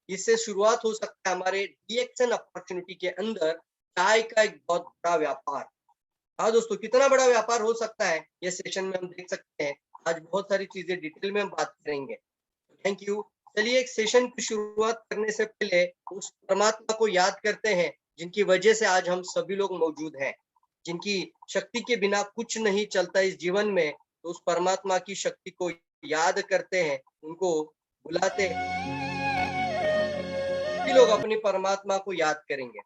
इससे शुरुआत हो सकता है हमारे डीएक्सएन अपॉर्चुनिटी के अंदर चाय का एक बहुत बड़ा व्यापार। हाँ दोस्तों, कितना बड़ा व्यापार हो सकता है ये सेशन में हम देख सकते हैं। आज बहुत सारी चीजें डिटेल में हम बात करेंगे। Thank you. चलिए, एक सेशन की शुरुआत करने से पहले उस परमात्मा को याद करते हैं जिनकी वजह से आज हम सभी लोग मौजूद हैं, जिनकी शक्ति के बिना कुछ नहीं चलता इस जीवन में। तो उस परमात्मा की शक्ति को याद करते हैं, उनको बुलाते हैं। सभी लोग अपनी परमात्मा को याद करेंगे।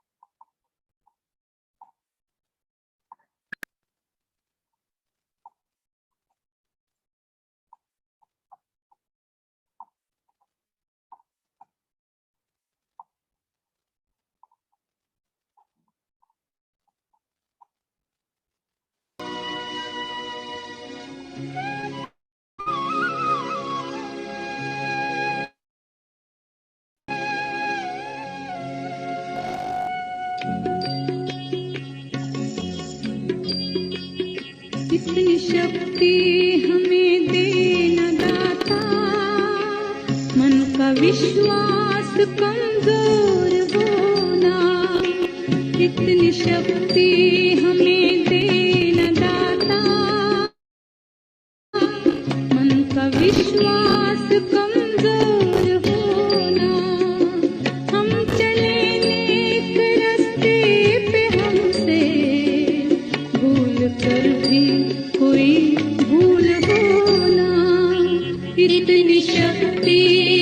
इतनी शक्ति हमें देना दाता, मन का विश्वास कमजोर होना। इतनी शक्ति हमें देना दाता, मन का विश्वास कमजोर होना। हम चले नेक रास्ते पे, हमसे भूल कर भी कोई भूल होना। इतनी शक्ति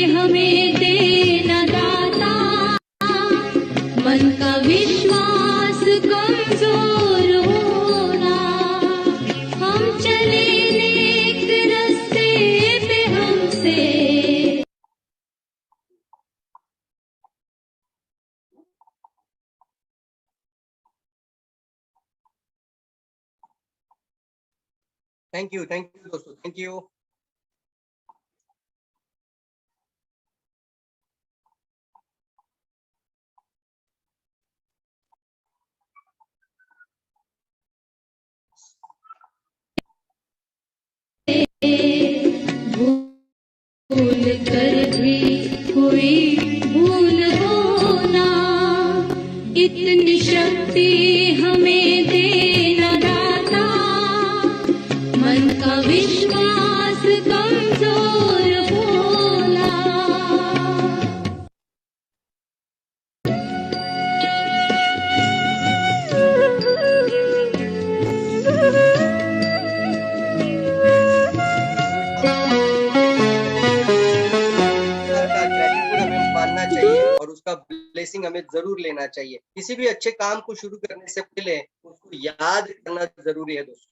हमें देना दाता, मन का विश्वास कमजोर होना। हम चले नेक रास्ते पे, हमसे थैंक यू दोस्तों, थैंक यू। भूल कर भी कोई भूल होना। इतनी शक्ति हमें देना दाता, मन का विश्वास कमजोर होना। और उसका ब्लेसिंग हमें जरूर लेना चाहिए। किसी भी अच्छे काम को शुरू करने से पहले उसको याद करना जरूरी है दोस्तों।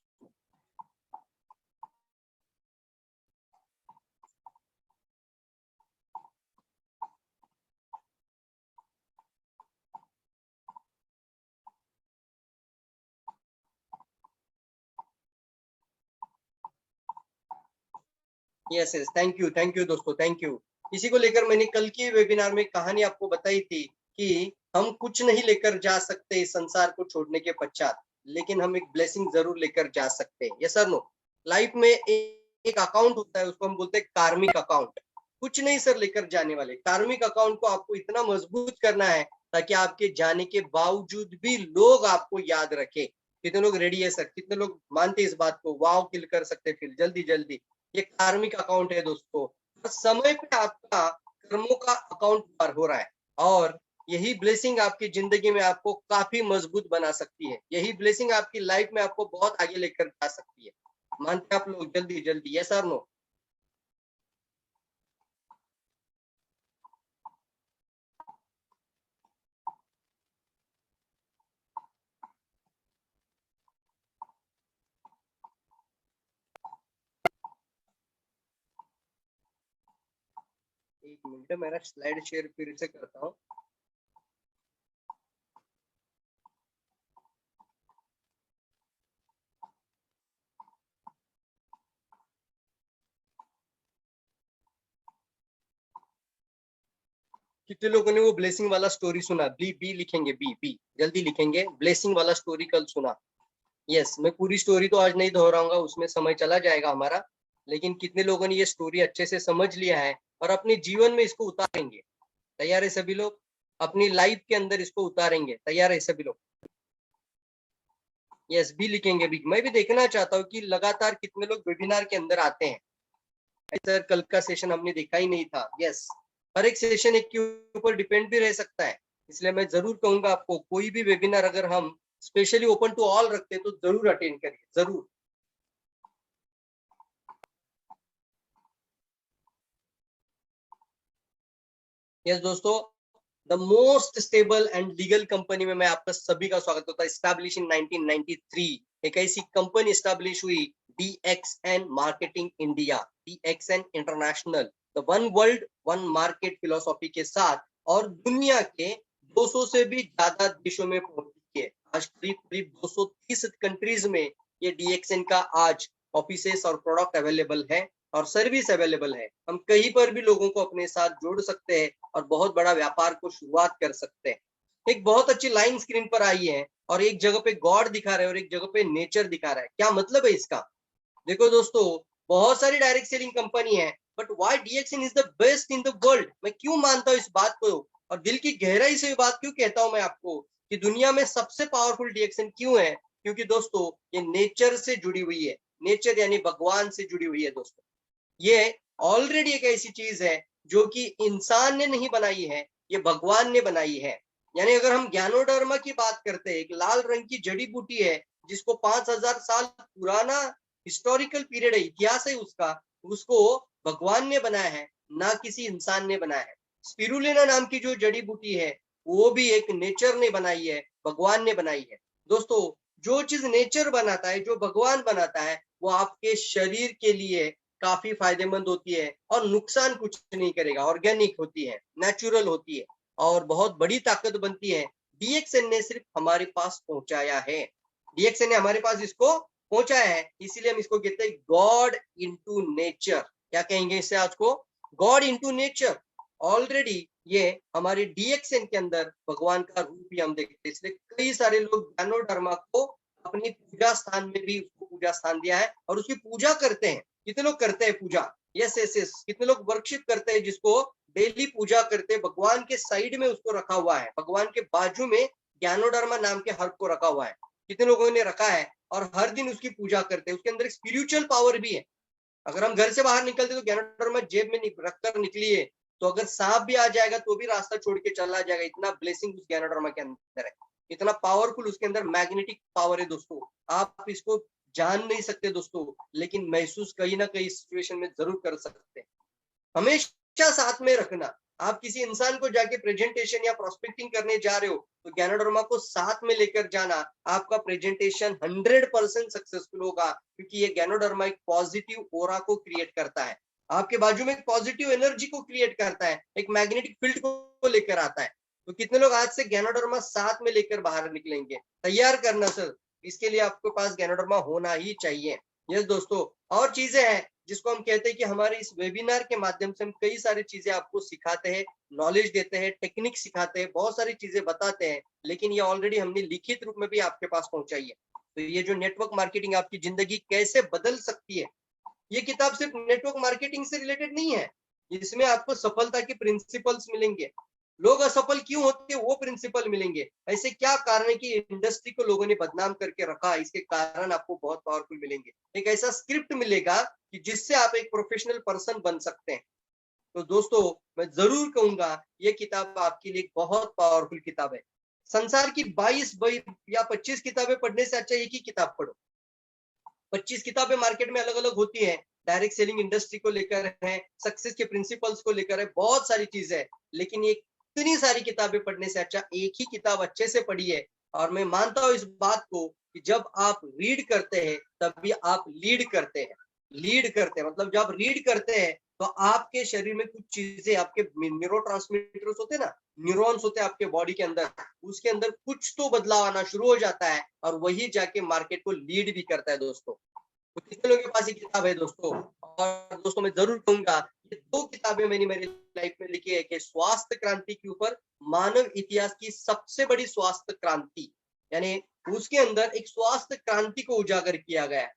यस यस, थैंक यू दोस्तों, थैंक यू। इसी को लेकर मैंने कल की वेबिनार में कहानी आपको बताई थी कि हम कुछ नहीं लेकर जा सकते इस संसार को छोड़ने के पश्चात, लेकिन हम एक ब्लेसिंग जरूर लेकर जा सकते हैं। Yes sir no. लाइफ में एक अकाउंट होता है, उसको हम बोलते हैं कार्मिक अकाउंट। कुछ नहीं सर लेकर जाने वाले, कार्मिक अकाउंट को आपको इतना मजबूत करना है ताकि आपके जाने के बावजूद भी लोग आपको याद रखे। कितने लोग रेडी है सर? कितने लोग मानते इस बात को? वाव किल कर सकते फिर जल्दी जल्दी। ये कार्मिक अकाउंट है दोस्तों। समय पे आपका कर्मों का अकाउंट पार हो रहा है, और यही ब्लेसिंग आपकी जिंदगी में आपको काफी मजबूत बना सकती है। यही ब्लेसिंग आपकी लाइफ में आपको बहुत आगे लेकर जा सकती है। मानते हैं आप लोग? जल्दी जल्दी, यस और नो? एक मिनट, मेरा स्लाइड शेयर फिर से करता हूँ। कितने लोगों ने वो ब्लेसिंग वाला स्टोरी सुना? बी बी लिखेंगे, बी बी जल्दी लिखेंगे। ब्लेसिंग वाला स्टोरी कल सुना? यस। मैं पूरी स्टोरी तो आज नहीं दोहराऊंगा, उसमें समय चला जाएगा हमारा। लेकिन कितने लोगों ने ये स्टोरी अच्छे से समझ लिया है और अपने जीवन में इसको उतारेंगे? तैयार है सभी लोग? अपनी लाइफ के अंदर इसको उतारेंगे, तैयार है सभी लोग? यस भी लिखेंगे भी। मैं भी देखना चाहता हूँ कि लगातार कितने लोग वेबिनार के अंदर आते हैं। सर कल का सेशन हमने देखा ही नहीं था। यस, हर एक सेशन एक के ऊपर डिपेंड भी रह सकता है, इसलिए मैं जरूर कहूंगा आपको कोई भी वेबिनार अगर हम स्पेशली ओपन टू ऑल रखते हैं तो जरूर अटेंड करिए, जरूर। यस दोस्तों, the most stable and legal company में मैं आपका सभी का स्वागत करता हूँ। एस्टैब्लिश इन 1993, एक ऐसी कंपनी एस्टैब्लिश हुई, DXN marketing India, DXN international, the one world one market philosophy के साथ, और दुनिया के 200 से भी ज्यादा देशों में पहुंच चुकी है। आज करीब करीब 230 कंट्रीज में ये DXN का आज ऑफिसेस और प्रोडक्ट अवेलेबल है और सर्विस अवेलेबल है। हम कहीं पर भी लोगों को अपने साथ जोड़ सकते हैं और बहुत बड़ा व्यापार को शुरुआत कर सकते हैं। एक बहुत अच्छी लाइन स्क्रीन पर आई है और एक जगह पे गॉड दिखा रहा है और एक जगह पे नेचर दिखा रहा है। क्या मतलब है इसका? देखो दोस्तों, बहुत सारी डायरेक्ट सेलिंग कंपनी है, but why DXN is the best in the world? मैं क्यों मानता हूँ इस बात को और दिल की गहराई से ये बात क्यों कहता हूँ मैं आपको कि दुनिया में सबसे पावरफुल DXN क्यों है? क्योंकि दोस्तों ये नेचर से जुड़ी हुई है, नेचर यानी भगवान से जुड़ी हुई है दोस्तों। ये ऑलरेडी एक ऐसी चीज है जो कि इंसान ने नहीं बनाई है, ये भगवान ने बनाई है। यानी अगर हम ज्ञानोडर्मा की बात करते हैं, एक लाल रंग की जड़ी बूटी है जिसको 5000 साल पुराना हिस्टोरिकल पीरियड है, इतिहास है उसका, उसको भगवान ने बनाया है, ना किसी इंसान ने बनाया है। स्पिरुलिना नाम की जो जड़ी बूटी है वो भी एक नेचर ने बनाई है, भगवान ने बनाई है। दोस्तों, जो चीज नेचर बनाता है, जो भगवान बनाता है, वो आपके शरीर के लिए काफी फायदेमंद होती है और नुकसान कुछ नहीं करेगा, ऑर्गेनिक होती है, नेचुरल होती है और बहुत बड़ी ताकत बनती है। DXN ने सिर्फ हमारे पास पहुंचाया है, DXN ने हमारे पास इसको पहुंचाया है, इसीलिए हम इसको कहते हैं गॉड इनटू नेचर। क्या कहेंगे इससे आज को? God into nature. ऑलरेडी ये हमारे DXN के अंदर भगवान का रूप ही हम देखते हैं, इसलिए कई सारे लोग ज्ञानोधर्मा को अपनी पूजा स्थान में भी उसको पूजा स्थान दिया है और उसकी पूजा करते हैं। कितने लोग करते हैं पूजा? Yes yes yes. कितने लोग वर्कशिप करते हैं, जिसको डेली पूजा करते हैं? भगवान के साइड में उसको रखा हुआ है, भगवान के बाजू में ज्ञानोधर्मा नाम के हर्ब को रखा हुआ है। कितने लोगों ने रखा है और हर दिन उसकी पूजा करते हैं? उसके अंदर एक स्पिरिचुअल पावर भी है। अगर हम घर से बाहर निकलते तो ज्ञानोधर्मा जेब में रखकर निकलिए, तो अगर सांप भी आ जाएगा तो भी रास्ता छोड़ के चला जाएगा। इतना ब्लेसिंग उस ज्ञानोधर्मा के अंदर है, इतना पावरफुल उसके अंदर मैग्नेटिक पावर है दोस्तों। आप इसको जान नहीं सकते दोस्तों, लेकिन महसूस कहीं ना कहीं सिचुएशन में जरूर कर सकते हैं। हमेशा साथ में रखना। आप किसी इंसान को जाके प्रेजेंटेशन या प्रोस्पेक्टिंग करने जा रहे हो तो ज्ञानोधर्मा को साथ में लेकर जाना, आपका प्रेजेंटेशन 100% सक्सेसफुल होगा, क्योंकि ये ज्ञानोधर्मा एक पॉजिटिव ओरा को क्रिएट करता है, आपके बाजू में एक पॉजिटिव एनर्जी को क्रिएट करता है, एक मैग्नेटिक फील्ड को लेकर आता है। तो कितने लोग आज से ज्ञानोधर्मा साथ में लेकर बाहर निकलेंगे? तैयार करना सर, इसके लिए आपके पास ज्ञानोधर्मा होना ही चाहिए। यस दोस्तों, और चीजें हैं जिसको हम कहते हैं कि हमारे इस वेबिनार के माध्यम से हम कई सारी चीजें आपको सिखाते हैं, नॉलेज देते हैं, टेक्निक सिखाते हैं, बहुत सारी चीजें बताते हैं, लेकिन ये ऑलरेडी हमने लिखित रूप में भी आपके पास पहुंचाई है। तो ये जो नेटवर्क मार्केटिंग आपकी जिंदगी कैसे बदल सकती है, ये किताब सिर्फ नेटवर्क मार्केटिंग से रिलेटेड नहीं है, इसमें आपको सफलता के प्रिंसिपल्स मिलेंगे। लोग असफल क्यों होते हैं वो प्रिंसिपल मिलेंगे। ऐसे क्या कारण है कि इंडस्ट्री को लोगों ने बदनाम करके रखा, इसके कारण आपको बहुत पावरफुल मिलेंगे। एक ऐसा स्क्रिप्ट मिलेगा कि जिससे आप एक प्रोफेशनल पर्सन बन सकते हैं। तो दोस्तों, मैं जरूर कहूंगा ये किताब आपके लिए बहुत पावरफुल किताब है। संसार की 22 या 25 किताबें पढ़ने से अच्छा एक ही किताब पढ़ो। 25 किताबें मार्केट में अलग अलग होती है, डायरेक्ट सेलिंग इंडस्ट्री को लेकर है, सक्सेस के प्रिंसिपल्स को लेकर है, बहुत सारी चीजें है, लेकिन ये इतनी सारी किताबें पढ़ने से अच्छा एक ही किताब अच्छे से पढ़िए। और मैं मानता हूं इस बात को कि जब आप रीड करते हैं तभी आप लीड करते हैं। लीड करते हैं मतलब जब आप रीड करते हैं तो आपके शरीर में कुछ चीजें, आपके न्यूरोट्रांसमीटर्स होते हैं ना, न्यूरॉन्स होते हैं आपके बॉडी के अंदर, उसके अंदर कुछ तो बदलाव आना शुरू हो जाता है और वही जाके मार्केट को लीड भी करता है दोस्तों। तो कितने लोगों के पास ये किताब है दोस्तों? और दोस्तों मैं जरूर कहूंगा ये 2 किताबें मैंने मेरी लाइफ में लिखी है कि स्वास्थ्य क्रांति के ऊपर, मानव इतिहास की सबसे बड़ी स्वास्थ्य क्रांति, यानी उसके अंदर एक स्वास्थ्य क्रांति को उजागर किया गया है।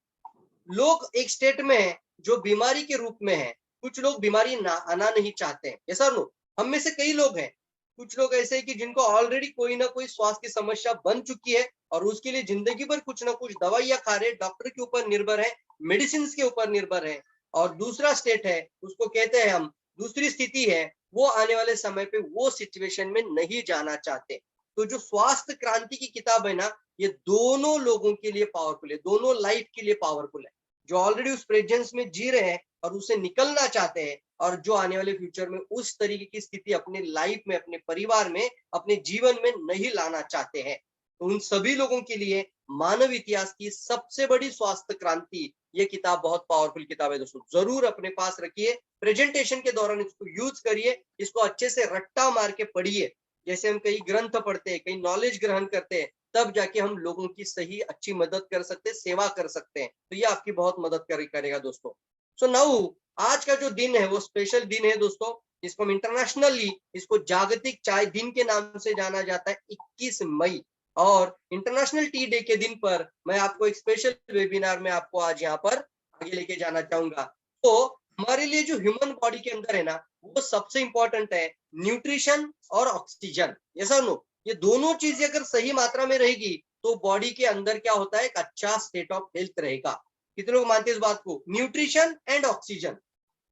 लोग एक स्टेट में है जो बीमारी के रूप में है, कुछ लोग बीमारी ना आना नहीं चाहते हैं, ऐसा नो, हम में से कई लोग हैं, कुछ लोग ऐसे हैं कि जिनको ऑलरेडी कोई ना कोई स्वास्थ्य की समस्या बन चुकी है और उसके लिए जिंदगी भर कुछ ना कुछ दवाइयां खा रहे, डॉक्टर के ऊपर निर्भर है, मेडिसिन के ऊपर निर्भर है। और दूसरा स्टेट है, उसको कहते हैं हम, दूसरी स्थिति है, वो आने वाले समय पे वो सिचुएशन में नहीं जाना चाहते। तो जो स्वास्थ्य क्रांति की किताब है ना, ये दोनों लोगों के लिए पावरफुल है, दोनों लाइफ के लिए पावरफुल है। जो ऑलरेडी उस प्रेजेंस में जी रहे हैं और उसे निकलना चाहते हैं, और जो आने वाले फ्यूचर में उस तरीके की स्थिति अपने लाइफ में, अपने परिवार में, अपने जीवन में नहीं लाना चाहते हैं। तो उन सभी लोगों के लिए मानव इतिहास की सबसे बड़ी स्वास्थ्य क्रांति, ये किताब बहुत पावरफुल किताब है दोस्तों, जरूर अपने पास रखिए। प्रेजेंटेशन के दौरान इसको यूज करिए, इसको अच्छे से रट्टा मार के पढ़िए। जैसे हम कई ग्रंथ पढ़ते हैं, कई नॉलेज ग्रहण करते हैं, तब जाके हम लोगों की सही अच्छी मदद कर सकते हैं, सेवा कर सकते हैं। तो ये आपकी बहुत मदद करेगा दोस्तों। सो नाउ आज का जो दिन है वो स्पेशल दिन है दोस्तों, इसको हम इंटरनेशनली, इसको जागतिक चाय दिन के नाम से जाना जाता है, 21 मई। और इंटरनेशनल टी डे के दिन पर मैं आपको एक स्पेशल वेबिनार में आपको आज यहाँ पर आगे लेके जाना चाहूंगा। तो हमारे लिए जो ह्यूमन बॉडी के अंदर है ना, वो सबसे इंपॉर्टेंट है न्यूट्रिशन और ऑक्सीजन। ऐसा नो, ये दोनों चीजें अगर सही मात्रा में रहेगी तो बॉडी के अंदर क्या होता है, एक अच्छा स्टेट ऑफ हेल्थ रहेगा। कितने लोग मानते हैं इस बात को, न्यूट्रिशन एंड ऑक्सीजन।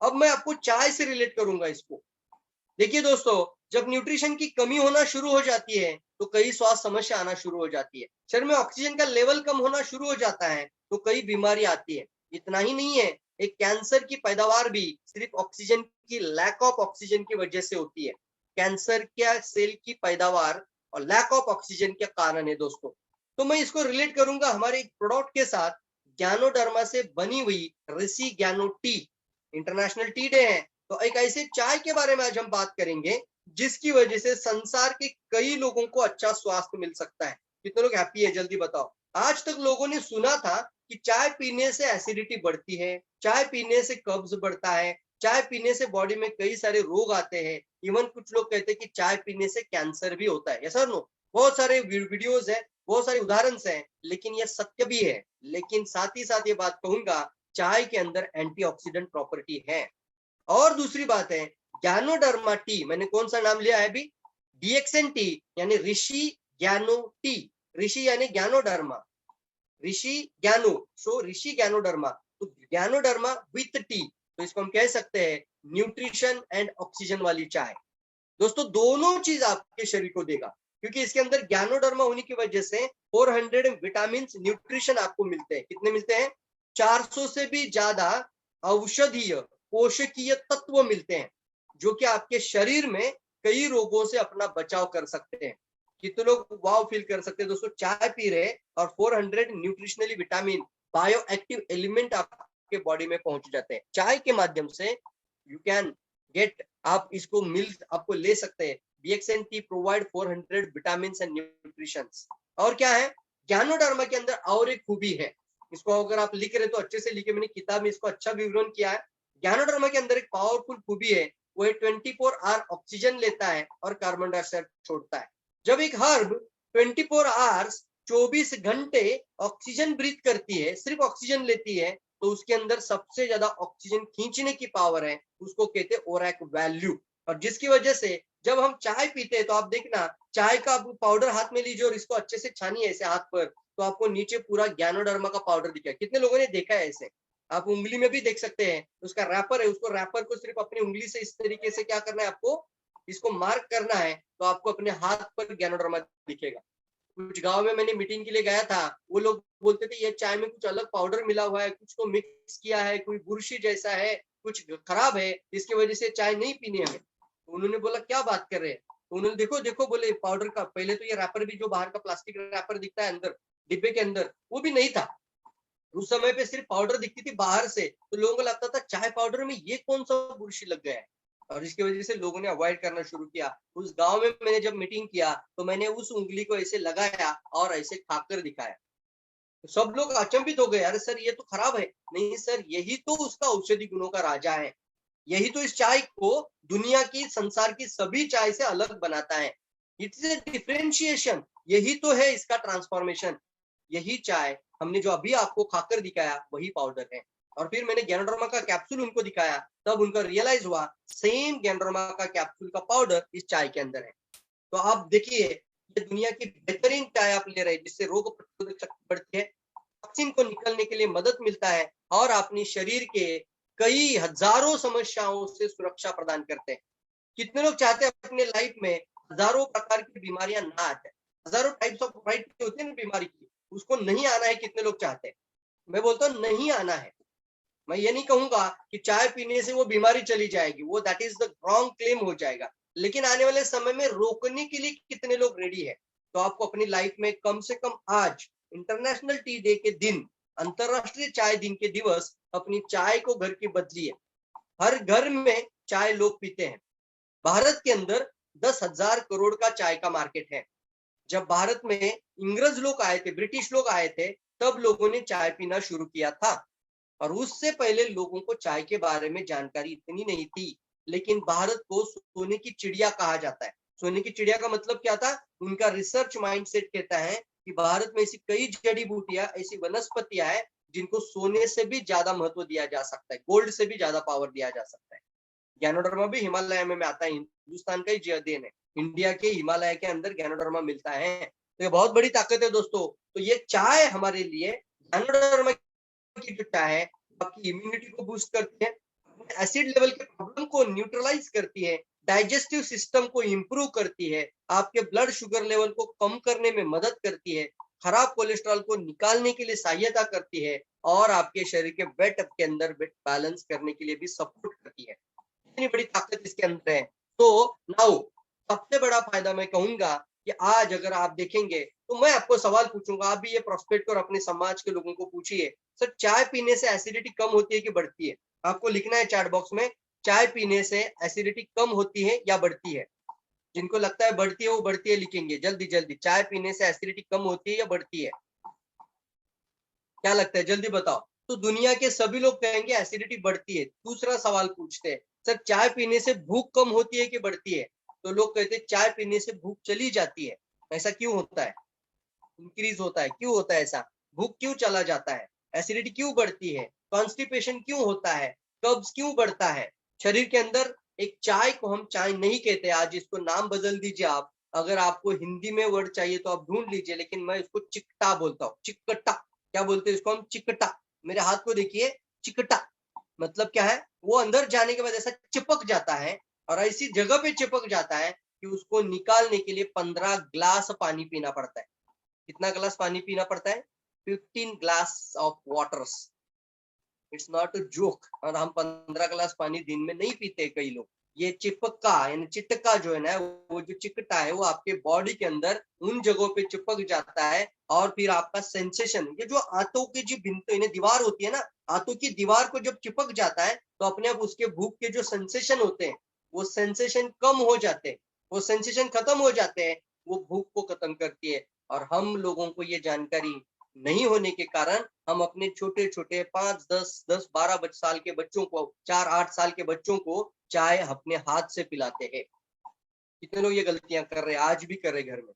अब मैं आपको चाय से रिलेट करूंगा इसको। देखिए दोस्तों, जब न्यूट्रिशन की कमी होना शुरू हो जाती है तो कई स्वास्थ्य समस्या आना शुरू हो जाती है। शरीर में ऑक्सीजन का लेवल कम होना शुरू हो जाता है तो कई बीमारी आती है। इतना ही नहीं है, एक कैंसर की पैदावार भी सिर्फ ऑक्सीजन की, लैक ऑफ ऑक्सीजन की वजह से होती है। कैंसर के सेल की पैदावार और लैक ऑफ ऑक्सीजन के कारण है दोस्तों। तो मैं इसको रिलेट करूंगा हमारे एक प्रोडक्ट के साथ, ज्ञानोडर्मा से बनी हुई ऋषि ज्ञानो टी। इंटरनेशनल टी डे है तो एक ऐसे चाय के बारे में आज हम बात करेंगे जिसकी वजह से संसार के कई लोगों को अच्छा स्वास्थ्य मिल सकता है। कितने लोग हैप्पी है, जल्दी बताओ। आज तक लोगों ने सुना था कि चाय पीने से एसिडिटी बढ़ती है, चाय पीने से कब्ज बढ़ता है, चाय पीने से बॉडी में कई सारे रोग आते हैं। इवन कुछ लोग कहते हैं कि चाय पीने से कैंसर भी होता है। ऐसा नो, बहुत सारे वीडियोस है, बहुत सारे उदाहरण हैं, लेकिन यह सत्य भी है। लेकिन साथ ही साथ ये बात कहूंगा, चाय के अंदर एंटीऑक्सीडेंट प्रॉपर्टी है। और दूसरी बात है, ज्ञानोडर्मा टी, मैंने कौन सा नाम लिया है अभी, डीएक्सएन टी, यानी ऋषि ज्ञानो टी। ऋषि यानी ज्ञानोडर्मा, ऋषि ज्ञानो, सो ऋषि ज्ञानोडर्मा, तो ज्ञानोडर्मा विथ टी, तो इसको हम कह सकते हैं न्यूट्रिशन एंड ऑक्सीजन वाली चाय। दोस्तों दोनों चीज आपके शरीर को देगा, क्योंकि इसके अंदर ज्ञानोडर्मा होने की वजह से 400 विटामिन न्यूट्रिशन आपको मिलते हैं। कितने मिलते हैं, 400 से भी ज्यादा औषधीय पोषकीय तत्व मिलते हैं, जो कि आपके शरीर में कई रोगों से अपना बचाव कर सकते हैं। कितने लोग वाव फील कर सकते हैं दोस्तों, चाय पी रहे और 400 nutritionally vitamin, bio active element आपके बॉडी में पहुंच जाते हैं। चाय के माध्यम से यू कैन गेट, आप इसको आपको ले सकते हैं। DXN T provide 400 vitamin and nutrition. और क्या है, ज्ञानोडर्मा के अंदर और एक खूबी है, इसको अगर आप लिख रहे तो अच्छे से लिखे, मैंने किताब में इसको अच्छा विवरण किया है। ज्ञानोडर्मा के अंदर एक पावरफुल खूबी है, वो 24 आवर ऑक्सीजन लेता है और कार्बन डाइऑक्साइड छोड़ता है। जब एक हर्ब 24 आवर्स 24 घंटे ऑक्सीजन ब्रीथ करती है, सिर्फ ऑक्सीजन लेती है, तो उसके अंदर सबसे ज्यादा ऑक्सीजन खींचने की पावर है, उसको कहते हैं ओरैक वैल्यू। और जिसकी वजह से जब हम चाय पीते हैं तो आप देखना, चाय का आप पाउडर हाथ में लीजिए और इसको अच्छे से छानिए ऐसे हाथ पर, तो आपको नीचे पूरा ज्ञानोडर्मा का पाउडर दिखेगा। कितने लोगों ने देखा है ऐसे, आप उंगली में भी देख सकते हैं, उसका रैपर है, उसको रैपर को सिर्फ अपनी उंगली से इस तरीके से क्या करना है, आपको इसको मार्क करना है, तो आपको अपने हाथ पर ज्ञानोडर्मा दिखेगा। कुछ गांव में मैंने मीटिंग के लिए गया था, वो लोग बोलते थे ये चाय में कुछ अलग पाउडर मिला हुआ है, कुछ तो मिक्स किया है, कोई बुरशी जैसा है, कुछ खराब है, इसकी वजह से चाय नहीं पीनी हमें। तो उन्होंने बोला क्या बात कर रहे हैं, तो उन्होंने देखो देखो बोले पाउडर का, पहले तो ये रैपर भी जो बाहर का प्लास्टिक रैपर दिखता है अंदर डिब्बे के अंदर, वो भी नहीं था। उस समय पे सिर्फ पाउडर दिखती थी बाहर से, तो लोगों को लगता था चाय पाउडर में ये कौन सा बुरशी लग गया है, और इसकी वजह से लोगों ने अवॉइड करना शुरू किया। उस गांव में मैंने जब मीटिंग किया तो मैंने उस उंगली को ऐसे लगाया और ऐसे खाकर दिखाया, तो सब लोग अचंभित हो गए, अरे सर ये तो खराब है। नहीं सर, यही तो उसका औषधि गुणों का राजा है, यही तो इस चाय को दुनिया की, संसार की सभी चाय से अलग बनाता है। इट्स ए डिफरेंशिएशन, यही तो है इसका ट्रांसफॉर्मेशन। यही चाय हमने जो अभी आपको खाकर दिखाया वही पाउडर है। और फिर मैंने ज्ञानोडर्मा का कैप्सूल उनको दिखाया, तब उनको रियलाइज हुआ सेम ज्ञानोडर्मा का कैप्सूल का पाउडर इस चाय के अंदर है। तो आप देखिए, ये दुनिया की बेहतरीन चाय आप ले रहे हैं, जिससे रोग प्रतिरोधक शक्ति बढ़ती है, टॉक्सिन को निकलने के लिए मदद मिलता है और अपनी शरीर के कई हजारों समस्याओं से सुरक्षा प्रदान करते हैं। कितने लोग चाहते हैं अपने लाइफ में हजारों प्रकार की बीमारियां ना आ जाए, हजारों टाइप्स ऑफ वैरायटी होती है ना बीमारी की, उसको नहीं आना है। कितने लोग चाहते हैं? मैं बोलता हूँ नहीं आना है। मैं ये नहीं कहूंगा कि चाय पीने से वो बीमारी चली जाएगी, वो that is the wrong claim हो जाएगा, लेकिन आने वाले समय में रोकने के लिए कितने लोग रेडी है? तो आपको अपनी लाइफ में कम से कम आज इंटरनेशनल टी डे के दिन, अंतरराष्ट्रीय चाय दिन के दिवस, अपनी चाय को घर की बदलिए। हर घर में चाय लोग पीते हैं। भारत के अंदर 10,000 करोड़ का चाय का मार्केट है। जब भारत में इंग्रज लोग आए थे, ब्रिटिश लोग आए थे, तब लोगों ने चाय पीना शुरू किया था, और उससे पहले लोगों को चाय के बारे में जानकारी इतनी नहीं थी। लेकिन भारत को सोने की चिड़िया कहा जाता है। सोने की चिड़िया का मतलब क्या था? उनका रिसर्च माइंडसेट कहता है कि भारत में ऐसी कई जड़ी बूटियां, ऐसी वनस्पतियां हैं जिनको सोने से भी ज्यादा महत्व दिया जा सकता है, गोल्ड से भी ज्यादा पावर दिया जा सकता है। ज्ञानोडर्मा भी हिमालय में आता है, हिंदुस्तान का ही देन है। इंडिया के हिमालय के अंदर ज्ञानोडर्मा मिलता है, तो ये बहुत बड़ी ताकत है दोस्तों। तो ये चाय हमारे लिए, ज्ञानोडर्मा की जो चाय है, आपकी इम्यूनिटी को बूस्ट करती है, एसिड लेवल के प्रॉब्लम को न्यूट्रलाइज करती है, डाइजेस्टिव सिस्टम को इंप्रूव करती है, आपके ब्लड शुगर लेवल को कम करने में मदद करती है, खराब कोलेस्ट्रॉल को निकालने के लिए सहायता करती है, और आपके शरीर के वेट के अंदर वेट बैलेंस करने के लिए भी सपोर्ट करती है। इतनी बड़ी ताकत इसके अंदर है। तो नाउ सबसे बड़ा फायदा मैं कहूंगा कि आज अगर आप देखेंगे, तो मैं आपको सवाल पूछूंगा, आप भी ये प्रोस्पेक्ट और अपने समाज के लोगों को पूछिए, सर चाय पीने से एसिडिटी कम होती है कि बढ़ती है? आपको लिखना है चैट बॉक्स में, चाय पीने से एसिडिटी कम होती है या बढ़ती है? जिनको लगता है बढ़ती है वो बढ़ती है लिखेंगे जल्दी जल्दी। चाय पीने से एसिडिटी कम होती है या बढ़ती है? क्या लगता है, जल्दी बताओ। तो दुनिया के सभी लोग कहेंगे एसिडिटी बढ़ती है। दूसरा सवाल पूछते हैं, सर चाय पीने से भूख कम होती है कि बढ़ती है? तो लोग कहते हैं चाय पीने से भूख चली जाती है। ऐसा क्यों होता है? इंक्रीज होता है, क्यों होता है ऐसा? भूख क्यों चला जाता है? एसिडिटी क्यों बढ़ती है? कॉन्स्टिपेशन क्यों होता है? कब्ज क्यों बढ़ता है शरीर के अंदर? एक चाय को हम चाय नहीं कहते, आज इसको नाम बदल दीजिए आप। अगर आपको हिंदी में वर्ड चाहिए तो आप ढूंढ लीजिए, लेकिन मैं इसको चिकटा बोलता हूँ। चिकटा क्या बोलते हैं इसको हम? चिकटा। मेरे हाथ को देखिए, चिकटा मतलब क्या है? वो अंदर जाने के बाद ऐसा चिपक जाता है, और ऐसी जगह पे चिपक जाता है कि उसको निकालने के लिए 15 ग्लास पानी पीना पड़ता है। कितना ग्लास पानी पीना पड़ता है? 15 glass of waters. It's not a joke. और हम 15 ग्लास पानी दिन में नहीं पीते कई लोग। ये चिपका यानी चिटका जो है ना, वो जो चिकटा है वो आपके बॉडी के अंदर उन जगहों पे चिपक जाता है, और फिर आपका सेंसेशन, ये जो आंतों की जो दीवार होती है ना, आंतों की दीवार को जब चिपक जाता है तो अपने आप उसके भूख के जो सेंसेशन होते हैं वो सेंसेशन कम हो जाते हैं, वो सेंसेशन खत्म हो जाते हैं, वो भूख को खत्म करती है। और हम लोगों को ये जानकारी नहीं होने के कारण हम अपने छोटे छोटे 5, 10, 12 साल के बच्चों को, 4, 8 साल के बच्चों को चाय अपने हाथ से पिलाते हैं। कितने लोग ये गलतियां कर रहे हैं, आज भी कर रहे घर में,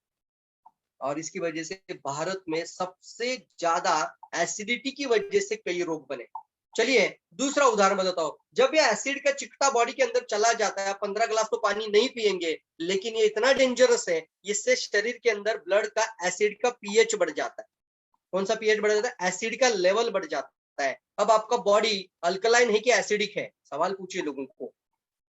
और इसकी वजह से भारत में सबसे ज्यादा एसिडिटी की वजह से कई रोग बने। चलिए दूसरा उदाहरण बताता हूँ। जब ये एसिड का चिकटा बॉडी के अंदर चला जाता है, 15 ग्लास तो पानी नहीं पिएंगे, लेकिन ये इतना डेंजरस है, इससे शरीर के अंदर ब्लड का एसिड का पीएच बढ़ जाता है। कौन सा पीएच बढ़ जाता है? एसिड का लेवल बढ़ जाता है। अब आपका बॉडी अल्कलाइन है कि एसिडिक है? सवाल पूछिए लोगों को।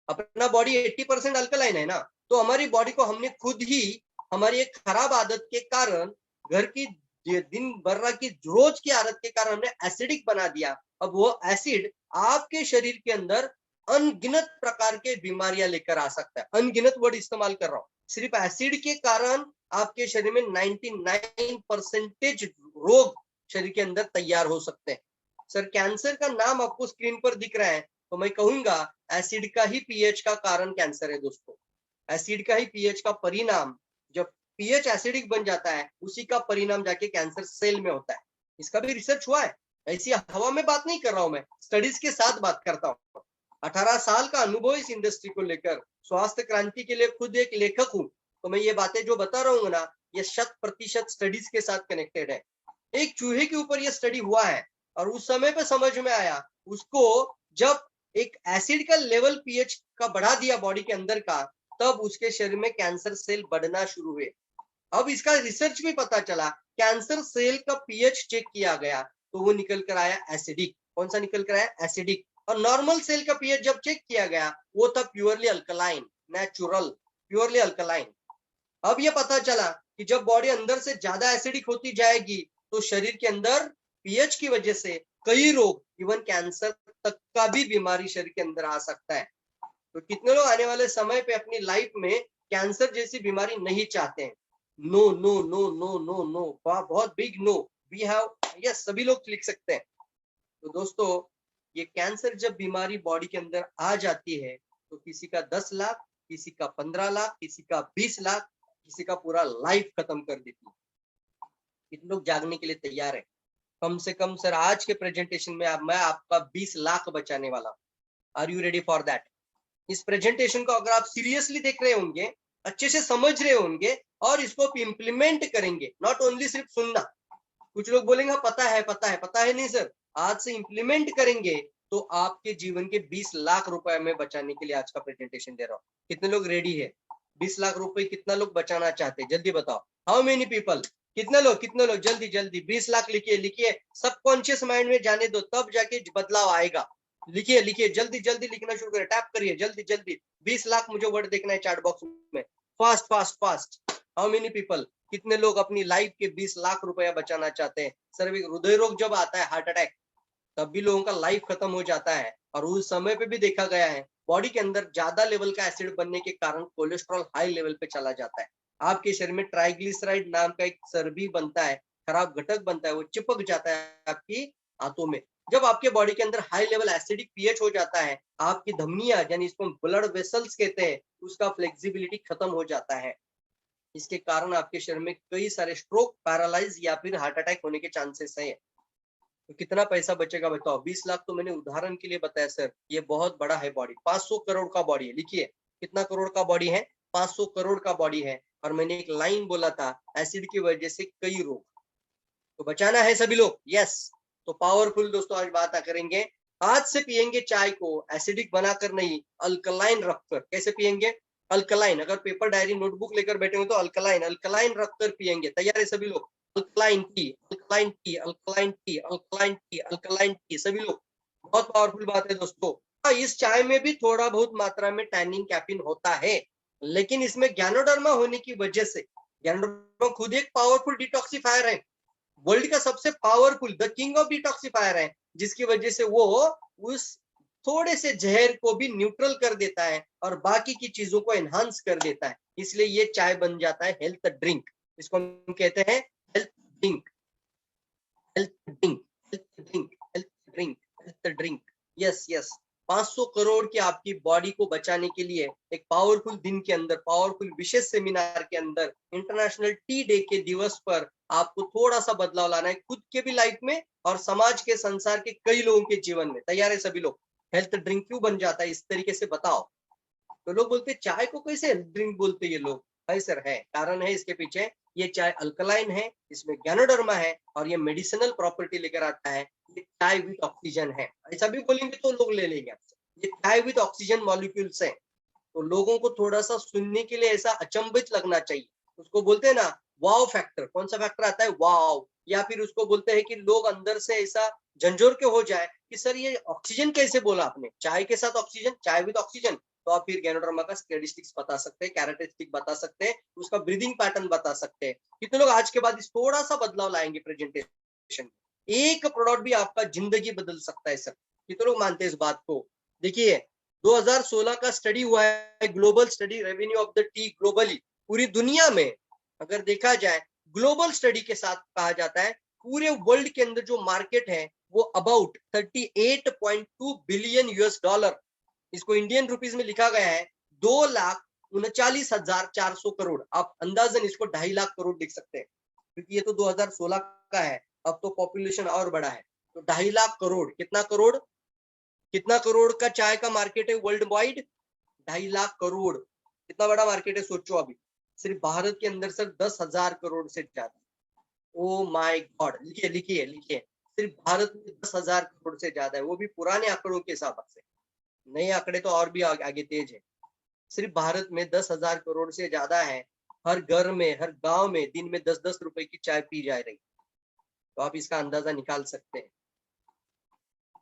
अपना बॉडी 80% अल्कलाइन है ना, तो हमारी बॉडी को हमने खुद ही हमारी एक खराब आदत के कारण, घर की दिन भर की रोज की आदत के कारण हमने एसिडिक बना दिया। अब वो एसिड आपके शरीर के अंदर अनगिनत प्रकार के बीमारियां लेकर आ सकता है। अनगिनत वर्ड इस्तेमाल कर रहा हूं। सिर्फ एसिड के कारण आपके शरीर में 99% रोग शरीर के अंदर तैयार हो सकते हैं। सर कैंसर का नाम आपको स्क्रीन पर दिख रहा है, तो मैं कहूंगा एसिड का ही पीएच का कारण कैंसर है दोस्तों। एसिड का ही पीएच का परिणाम, जब पीएच एसिडिक बन जाता है, उसी का परिणाम जाके कैंसर सेल में होता है। इसका भी रिसर्च हुआ है। ऐसी हवा में बात नहीं कर रहा हूं, मैं स्टडीज के साथ बात करता हूँ। 18 साल का अनुभव इस इंडस्ट्री को लेकर, स्वास्थ्य क्रांति के लिए खुद एक लेखक हूं, तो मैं ये बातें जो बता रहा हूँ ना, ये 100% स्टडीज के साथ कनेक्टेड है। एक चूहे के ऊपर ये स्टडी हुआ है, और उस समय पे समझ में आया उसको, जब एक एसिड का लेवल पीएच का बढ़ा दिया बॉडी के अंदर का, तब उसके शरीर में कैंसर सेल बढ़ना शुरू हुए। अब इसका रिसर्च भी पता चला, कैंसर सेल का पीएच चेक किया गया तो वो निकल कर आया एसिडिक। कौन सा निकल कर आया? एसिडिक। और नॉर्मल सेल का पीएच जब चेक किया गया वो था purely alkaline, natural, purely alkaline. अब ये पता चला कि जब बॉडी अंदर से ज्यादा एसिडिक होती जाएगी तो शरीर के अंदर पीएच की वजह से कई रोग, इवन कैंसर तक का भी बीमारी शरीर के अंदर आ सकता है। तो कितने लोग आने वाले समय पे अपनी लाइफ में कैंसर जैसी बीमारी नहीं चाहते हैं? No no no no no no, बहुत big no we have, yes, सभी लोग लिख सकते हैं। तो दोस्तों, ये कैंसर जब बीमारी बॉडी के अंदर आ जाती है तो किसी का 10 लाख, किसी का 15 लाख, किसी का 20 लाख, किसी का पूरा लाइफ खत्म कर देती है। कितने लोग जागने के लिए तैयार है? कम से कम सर आज के प्रेजेंटेशन में मैं आपका 20 लाख बचाने वाला हूँ। Are you ready for that? इस प्रेजेंटेशन को अगर आप सीरियसली देख रहे होंगे, अच्छे से समझ रहे होंगे और इसको इम्प्लीमेंट करेंगे, नॉट ओनली सिर्फ सुनना। कुछ लोग बोलेंगे पता है पता है, पता है नहीं सर, आज से इम्प्लीमेंट करेंगे तो आपके जीवन के 20 लाख रुपए में बचाने के लिए आज का प्रेजेंटेशन दे रहा हूँ। कितने लोग रेडी है? 20 लाख रुपए कितना लोग बचाना चाहते हैं? जल्दी बताओ, हाउ मेनी पीपल? कितने लोग? जल्दी जल्दी 20 लाख लिखिए, लिखिए, सबकॉन्शियस माइंड में जाने दो, तब जाके बदलाव आएगा। लिखिए लिखिए, जल्दी जल्दी लिखना शुरू करें, टैप करिए जल्दी जल्दी। 20 लाख मुझे वर्ड देखना है चैट बॉक्स में, fast fast fast. How many people? कितने लोग अपनी लाइफ के 20 लाख रुपया बचाना चाहते हैं? सर, हृदय रोग जब आता है, हार्ट अटैक, तब भी लोगों का लाइफ खत्म हो जाता है। और उस समय पे भी देखा गया है बॉडी के अंदर ज्यादा लेवल का एसिड बनने के कारण कोलेस्ट्रॉल हाई लेवल पे चला जाता है। आपके शरीर में ट्राइग्लिसराइड नाम का एक चर्बी बनता है, खराब घटक बनता है, वो चिपक जाता है आपकी आंतों में। जब आपके बॉडी के अंदर हाई लेवल एसिडिक पीएच हो जाता है, आपकी धमनियां, यानी इसको ब्लड वेसल्स कहते हैं, उसका फ्लेक्सिबिलिटी खत्म हो जाता है। इसके कारण आपके शरीर में कई सारे स्ट्रोक, पैरालाइज या फिर हार्ट अटैक होने के चांसेस है। तो कितना पैसा बचेगा बताओ? 20 लाख तो मैंने उदाहरण के लिए बताया सर, ये बहुत बड़ा है बॉडी, 500 करोड़ का बॉडी है। लिखिए, कितना करोड़ का बॉडी है? 500 करोड़ का बॉडी है। और मैंने एक लाइन बोला था, एसिड की वजह से कई रोग, तो बचाना है सभी लोग, यस। तो पावरफुल दोस्तों आज बात करेंगे, आज से पियेंगे चाय को एसिडिक बनाकर नहीं, अल्कलाइन रखकर। कैसे पियेंगे? अल्कलाइन। अगर पेपर डायरी नोटबुक लेकर बैठे हो तो अल्कलाइन, अल्कलाइन रखकर पियेंगे। तैयार है सभी लोग? Alkaline T, alkaline T, alkaline T, alkaline T, alkaline T, सभी लोग। बहुत पावरफुल बात है दोस्तों। इस चाय में भी थोड़ा बहुत मात्रा में टैनिन, कैफीन होता है, लेकिन इसमें ज्ञानोडर्मा होने की वजह से, ज्ञानोडर्मा खुद एक पावरफुल डिटॉक्सिफायर है, वर्ल्ड का सबसे powerful, the king of detoxifier है, जिसकी वजह से वो उस थोड़े से जहर को भी न्यूट्रल कर देता है और बाकी की चीजों को एनहांस कर देता है। इसलिए ये चाय बन जाता है हेल्थ ड्रिंक। इसको हम कहते हैं health drink, health drink, health drink, health drink, health drink. Yes yes. 500 crore की आपकी बॉडी को बचाने के लिए एक पावरफुल दिन के अंदर, पावरफुल विशेष सेमिनार के अंदर, इंटरनेशनल टी डे के दिवस पर आपको थोड़ा सा बदलाव लाना है खुद के भी लाइफ में और समाज के, संसार के कई लोगों के जीवन में। तैयार है सभी लोग? हेल्थ ड्रिंक क्यों बन जाता है इस तरीके से बताओ? तो लोग बोलते चाय को कैसे हेल्थ ड्रिंक बोलते ये लोग? भाई सर है, कारण है इसके पीछे। ये चाय अल्कलाइन है, इसमें ज्ञानोडर्मा है और ये मेडिसिनल प्रॉपर्टी लेकर आता है। ये चाय विद ऑक्सीजन है, ऐसा भी बोलेंगे तो लोग ले लेंगे आपसे। ये चाय विद ऑक्सीजन मॉलिक्यूल्स है। तो लोगों को थोड़ा सा सुनने के लिए ऐसा अचंभित लगना चाहिए। उसको बोलते हैं ना वाव फैक्टर। कौन सा फैक्टर आता है? वाव। या फिर उसको बोलते हैं कि लोग अंदर से ऐसा झंझोर के हो जाए कि सर ये ऑक्सीजन कैसे बोला आपने, चाय के साथ ऑक्सीजन, चाय विद ऑक्सीजन। तो आप फिर ज्ञानोडर्मा का स्टैटिस्टिक्स बता सकते हैं, कैरेक्टरिस्टिक बता सकते हैं, उसका ब्रीदिंग पैटर्न बता सकते हैं। कितने लोग आज के बाद इस थोड़ा सा बदलाव लाएंगे प्रेजेंटेशन? एक प्रोडक्ट भी आपका जिंदगी बदल सकता है सर। कितने लोग मानते हैं इस बात को? देखिए 2016 का स्टडी हुआ है, global study, revenue of the T globally, पूरी दुनिया में अगर देखा जाए, ग्लोबल स्टडी के साथ कहा जाता है पूरे वर्ल्ड के अंदर जो मार्केट है वो अबाउट 38.2 बिलियन यूएस डॉलर। इसको इंडियन रुपीस में लिखा गया है 2,39,400 करोड़। आप अंदाजन इसको 2.5 लाख करोड़ लिख सकते हैं, क्योंकि ये तो 2016 का है, अब तो पॉपुलेशन और बड़ा है। तो 2.5 लाख करोड़, कितना करोड़, कितना करोड़ का चाय का मार्केट है वर्ल्ड वाइड? 2.5 लाख करोड़। कितना बड़ा मार्केट है सोचो। अभी सिर्फ भारत के अंदर सर 10,000 करोड़ से ज्यादा। Oh my God. लिखिए लिखिए लिखिए, सिर्फ भारत में 10,000 करोड़ से ज्यादा है, वो भी पुराने आंकड़ों के हिसाब से। नए आंकड़े तो और भी आगे तेज है। सिर्फ भारत में 10,000 करोड़ से ज्यादा है। हर घर में, हर गांव में दिन में 10-10 रुपए की चाय पी जा रही, तो आप इसका अंदाजा निकाल सकते हैं।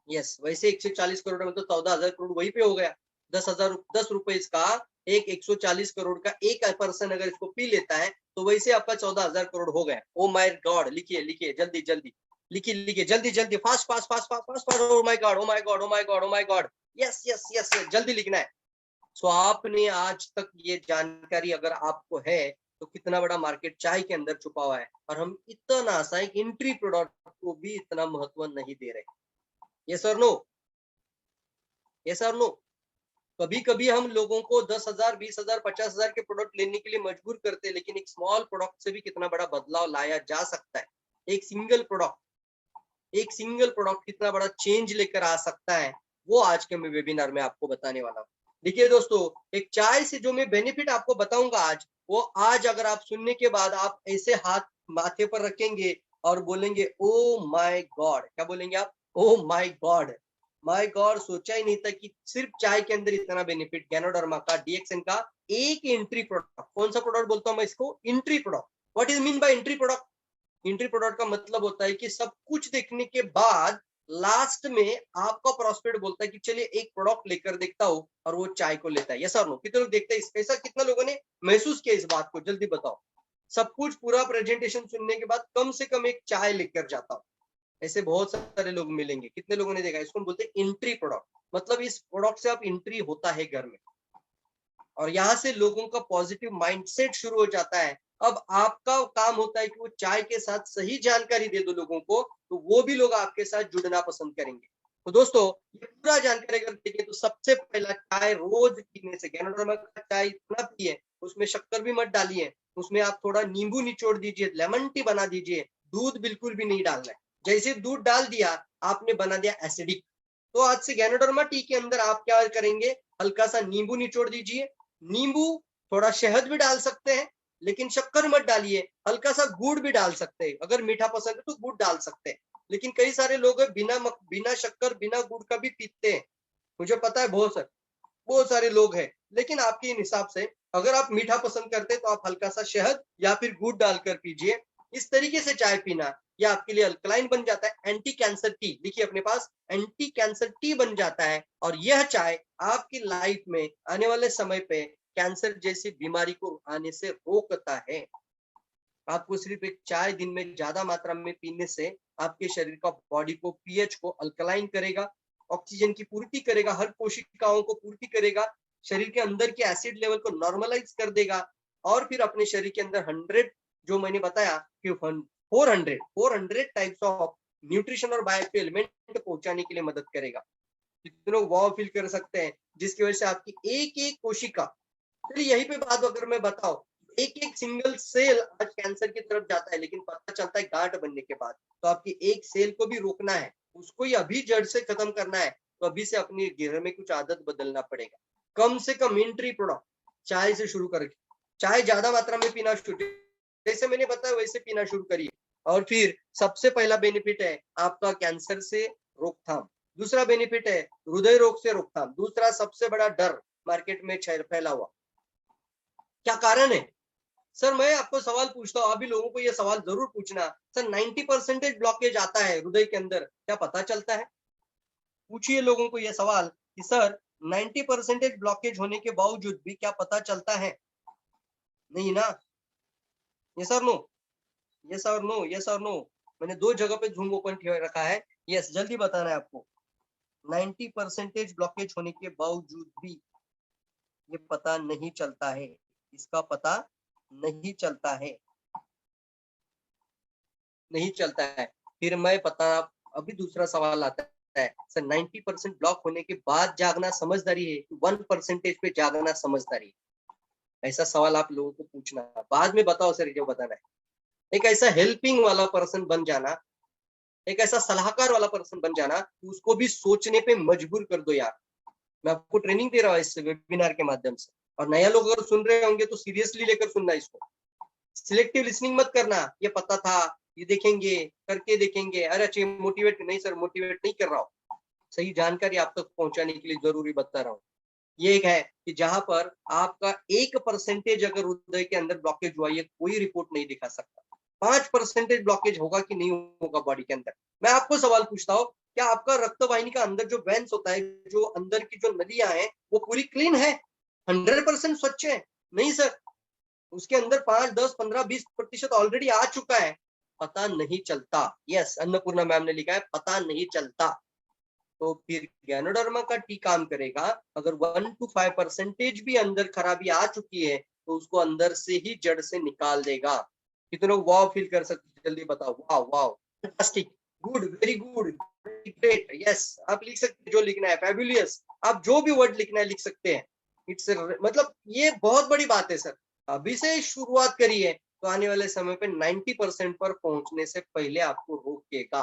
यस, वैसे 140 करोड़ में तो 14,000 करोड़ वहीं पे हो गया। 10 रुपए इसका, एक 140 करोड़ का एक पर्सन अगर इसको पी लेता है तो वैसे आपका 14,000 करोड़ हो गया। ओ माय गॉड, लिखिए लिखिए जल्दी जल्दी, लिखिए जल्दी जल्दी, fast fast fast fast fast fast. Oh my God, oh my God, oh my God, oh my God. Yes yes yes, जल्दी लिखना है। सो आपने आज तक ये जानकारी अगर आपको है तो कितना बड़ा मार्केट चाय के अंदर छुपा हुआ है, और हम इतना सा एक एंट्री प्रोडक्ट को भी इतना महत्व नहीं दे रहे। यस और नो, यस और नो। कभी कभी हम लोगों को 10,000, 20,000, 50,000 के प्रोडक्ट लेने के लिए मजबूर करते हैं, लेकिन एक स्मॉल प्रोडक्ट से भी कितना बड़ा बदलाव लाया जा सकता है। एक सिंगल प्रोडक्ट कितना बड़ा चेंज लेकर आ सकता है, वो आज के मैं वेबिनार में आपको बताने वाला हूँ। देखिए दोस्तों, एक चाय से जो मैं बेनिफिट आपको बताऊंगा आज, वो आज अगर आप सुनने के बाद आप ऐसे हाथ माथे पर रखेंगे और बोलेंगे ओ माय गॉड। क्या बोलेंगे आप? Oh my God, my God, सोचा ही नहीं था कि सिर्फ चाय के अंदर इतना बेनिफिट। गैनोडर्मा का, डीएक्सएन का एक एंट्री प्रोडक्ट। कौन सा प्रोडक्ट बोलता हूं मैं इसको? Entry product. What is mean by entry product? Entry product का मतलब होता है कि सब कुछ देखने के बाद लास्ट में आपका प्रॉस्पेक्ट बोलता है कि चलिए एक प्रोडक्ट लेकर देखता हूं, और वो चाय को लेता है। यस और नो? कितने लोग देखते हैं ऐसा? कितना लोगों ने महसूस किया इस बात को? जल्दी बताओ। सब कुछ पूरा प्रेजेंटेशन सुनने के बाद कम से कम एक चाय लेकर जाता हूं। ऐसे बहुत सारे लोग मिलेंगे। कितने लोगों ने देखा? इसको बोलते हैं एंट्री प्रोडक्ट। मतलब इस प्रोडक्ट से आप एंट्री होता है घर में, और यहाँ से लोगों का पॉजिटिव माइंडसेट शुरू हो जाता है। अब आपका काम होता है कि वो चाय के साथ सही जानकारी दे दो लोगों को, तो वो भी लोग आपके साथ जुड़ना पसंद करेंगे। तो दोस्तों, ये पूरा जानकारी अगर देखें तो सबसे पहला, चाय रोज पीने से, गैनोडर्मा का चाय इतना पिए, उसमें शक्कर भी मत डालिए, उसमें आप थोड़ा नींबू निचोड़ दीजिए, लेमन टी बना दीजिए, दूध बिल्कुल भी नहीं डालना है। जैसे दूध डाल दिया आपने, बना दिया एसिडिक। तो आज से गैनोडर्मा टी के अंदर आप क्या करेंगे? हल्का सा नींबू निचोड़ दीजिए, नींबू, थोड़ा शहद भी डाल सकते हैं, लेकिन शक्कर मत डालिए। हल्का सा गुड़ भी डाल सकते हैं, अगर मीठा पसंद है तो गुड़ डाल सकते हैं। लेकिन कई सारे लोग बिना शक्कर, बिना गुड़ का भी पीते हैं, मुझे पता है बहुत सारे लोग हैं। लेकिन आपके हिसाब से अगर आप मीठा पसंद करते हैं तो आप हल्का सा शहद या फिर गुड़ डालकर पीजिए। इस तरीके से चाय पीना, यह आपके लिए अल्कलाइन बन जाता है। एंटी कैंसर टी, देखिए अपने पास एंटी कैंसर टी बन जाता है, और यह चाय आपकी लाइफ में आने वाले समय पे कैंसर जैसी बीमारी को आने से रोकता है। आपको सिर्फ एक चाय दिन में ज्यादा मात्रा में पीने से आपके शरीर का, बॉडी को, पीएच को अल्कलाइन करेगा, ऑक्सीजन की पूर्ति करेगा, हर कोशिकाओं को पूर्ति करेगा, शरीर के अंदर के एसिड लेवल को नॉर्मलाइज कर देगा, और फिर अपने शरीर के अंदर 100, जो मैंने बताया कि 400 टाइप्स ऑफ न्यूट्रिशन और बायोएक्टिव एलिमेंट पहुंचाने के लिए मदद करेगा। कितने लोग वाव फील कर सकते हैं, जिसकी वजह से आपकी एक एक कोशिका, चलिए यहीं पे बात अगर मैं बताऊं, एक एक सिंगल सेल आज कैंसर की तरफ जाता है, लेकिन पता चलता है गांठ बनने के बाद। तो आपकी एक सेल को भी रोकना है, उसको ही अभी जड़ से खत्म करना है, तो अभी से अपनी घर में कुछ आदत बदलना पड़ेगा। कम से कम एंट्री प्रोडक्ट चाय से शुरू करके, चाय ज्यादा मात्रा में पीना शुरू, जैसे मैंने बताया वैसे पीना शुरू करिए। और फिर सबसे पहला बेनिफिट है आपका कैंसर से रोकथाम। दूसरा बेनिफिट है हृदय रोग से रोकथाम। दूसरा सबसे बड़ा डर मार्केट में फैला हुआ, क्या कारण है? सर मैं आपको सवाल पूछता हूँ, अभी लोगों को ये सवाल जरूर पूछना, सर 90% ब्लॉकेज आता है हृदय के अंदर, क्या पता चलता है? पूछिए लोगों को ये सवाल कि सर 90% ब्लॉकेज होने के बावजूद भी क्या पता चलता है? नहीं ना? यस और नो? यस और नो? यस और नो? मैंने 2 जगह पे जूम ओपन रखा है। यस, जल्दी बताना है आपको। 90% ब्लॉकेज होने के बावजूद भी ये पता नहीं चलता है, इसका पता नहीं चलता है, नहीं चलता है। फिर मैं पता, अभी दूसरा सवाल आता है, सर 90% ब्लॉक होने के बाद जागना समझदारी है, 1% पे जागना समझदारी है? ऐसा सवाल आप लोगों को पूछना, बाद में बताओ सर जो बताना है। एक ऐसा हेल्पिंग वाला पर्सन बन जाना, एक ऐसा सलाहकार वाला पर्सन बन जाना कि उसको भी सोचने पे मजबूर कर दो यार। मैं आपको ट्रेनिंग दे रहा हूँ इस वेबिनार के माध्यम से, और नया लोग अगर सुन रहे होंगे तो सीरियसली लेकर सुनना इसको। सिलेक्टिव लिसनिंग मत करना, ये पता था, ये देखेंगे, करके देखेंगे, अरे अच्छे मोटिवेट नहीं सर, मोटिवेट नहीं कर रहा हूँ, सही जानकारी आप तक पहुंचाने के लिए जरूरी बता रहा हूँ। ये एक है कि जहां पर आपका 1% अगर हृदय के अंदर ब्लॉकेज हुआ, ये कोई रिपोर्ट नहीं दिखा सकता। 5% ब्लॉकेज होगा कि नहीं होगा बॉडी के अंदर। मैं आपको सवाल पूछता हूँ, क्या आपका रक्त वाहिनी का अंदर जो वेंस होता है, जो अंदर की जो नलियां हैं, वो पूरी क्लीन है, 100% स्वच्छ है? नहीं सर, उसके अंदर 5, 10, 15, 20% ऑलरेडी आ चुका है, पता नहीं चलता। यस, अन्नपूर्णा मैम ने लिखा है, पता नहीं चलता। तो फिर गैनोडर्मा का टी काम करेगा। अगर 1 to 5% भी अंदर खराबी आ चुकी है, तो उसको अंदर से ही जड़ से निकाल देगा। कितने लोग वाव फील कर सकते, जल्दी बताओ। Wow wow, fantastic, good, very good, great, yes. आप लिख सकते हैं जो लिखना है, फैबुलियस, आप जो भी वर्ड लिखना है लिख सकते हैं। इट्स मतलब ये बहुत बड़ी बात है सर। अभी से शुरुआत करिए तो आने वाले समय पे 90% पर पहुंचने से पहले आपको रोकेगा।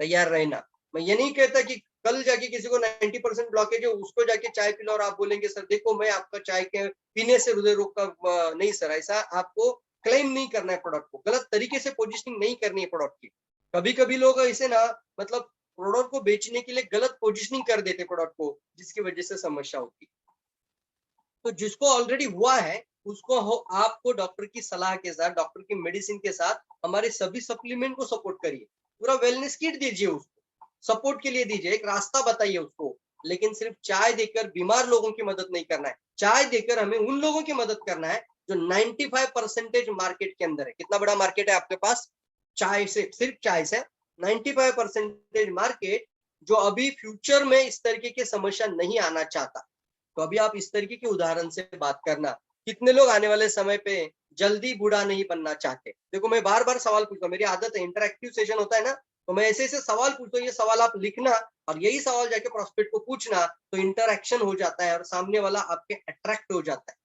तैयार रहना। मैं ये नहीं कहता कि कल जाके किसी को 90% ब्लॉकेज है, उसको जाके चाय पिलाओ और आप बोलेंगे सर देखो मैं आपका चाय के पीने से हृदय रोग का, नहीं सर, ऐसा आपको क्लेम नहीं करना है प्रोडक्ट को, गलत तरीके से पोजिशनिंग नहीं करनी है प्रोडक्ट की। कभी कभी लोग ऐसे ना, मतलब प्रोडक्ट को बेचने के लिए गलत पोजिशनिंग कर देते प्रोडक्ट को, जिसकी वजह से समस्या होती। तो जिसको ऑलरेडी हुआ है उसको आपको डॉक्टर की सलाह के साथ, डॉक्टर की मेडिसिन के साथ हमारे सभी सप्लीमेंट को सपोर्ट करिए, पूरा वेलनेस किट दीजिए, उसको सपोर्ट के लिए दीजिए, एक रास्ता बताइए उसको। लेकिन सिर्फ चाय देकर बीमार लोगों की मदद नहीं करना है, चाय देकर हमें उन लोगों की मदद करना है जो 95% मार्केट के अंदर है। कितना बड़ा मार्केट है आपके पास चाय से, सिर्फ चाय से 95% मार्केट, जो अभी फ्यूचर में इस तरीके की समस्या नहीं आना चाहता। तो अभी आप इस तरीके के उदाहरण से बात करना। कितने लोग आने वाले समय पे जल्दी बूढ़ा नहीं बनना चाहते? देखो मैं बार बार सवाल पूछता हूँ, मेरी आदत है, इंटरेक्टिव सेशन होता है ना, तो मैं ऐसे ऐसे सवाल पूछता हूँ, ये सवाल आप लिखना और यही सवाल जाके प्रोस्पेक्ट को पूछना, तो इंटरेक्शन हो जाता है और सामने वाला आपके अट्रैक्ट हो जाता है।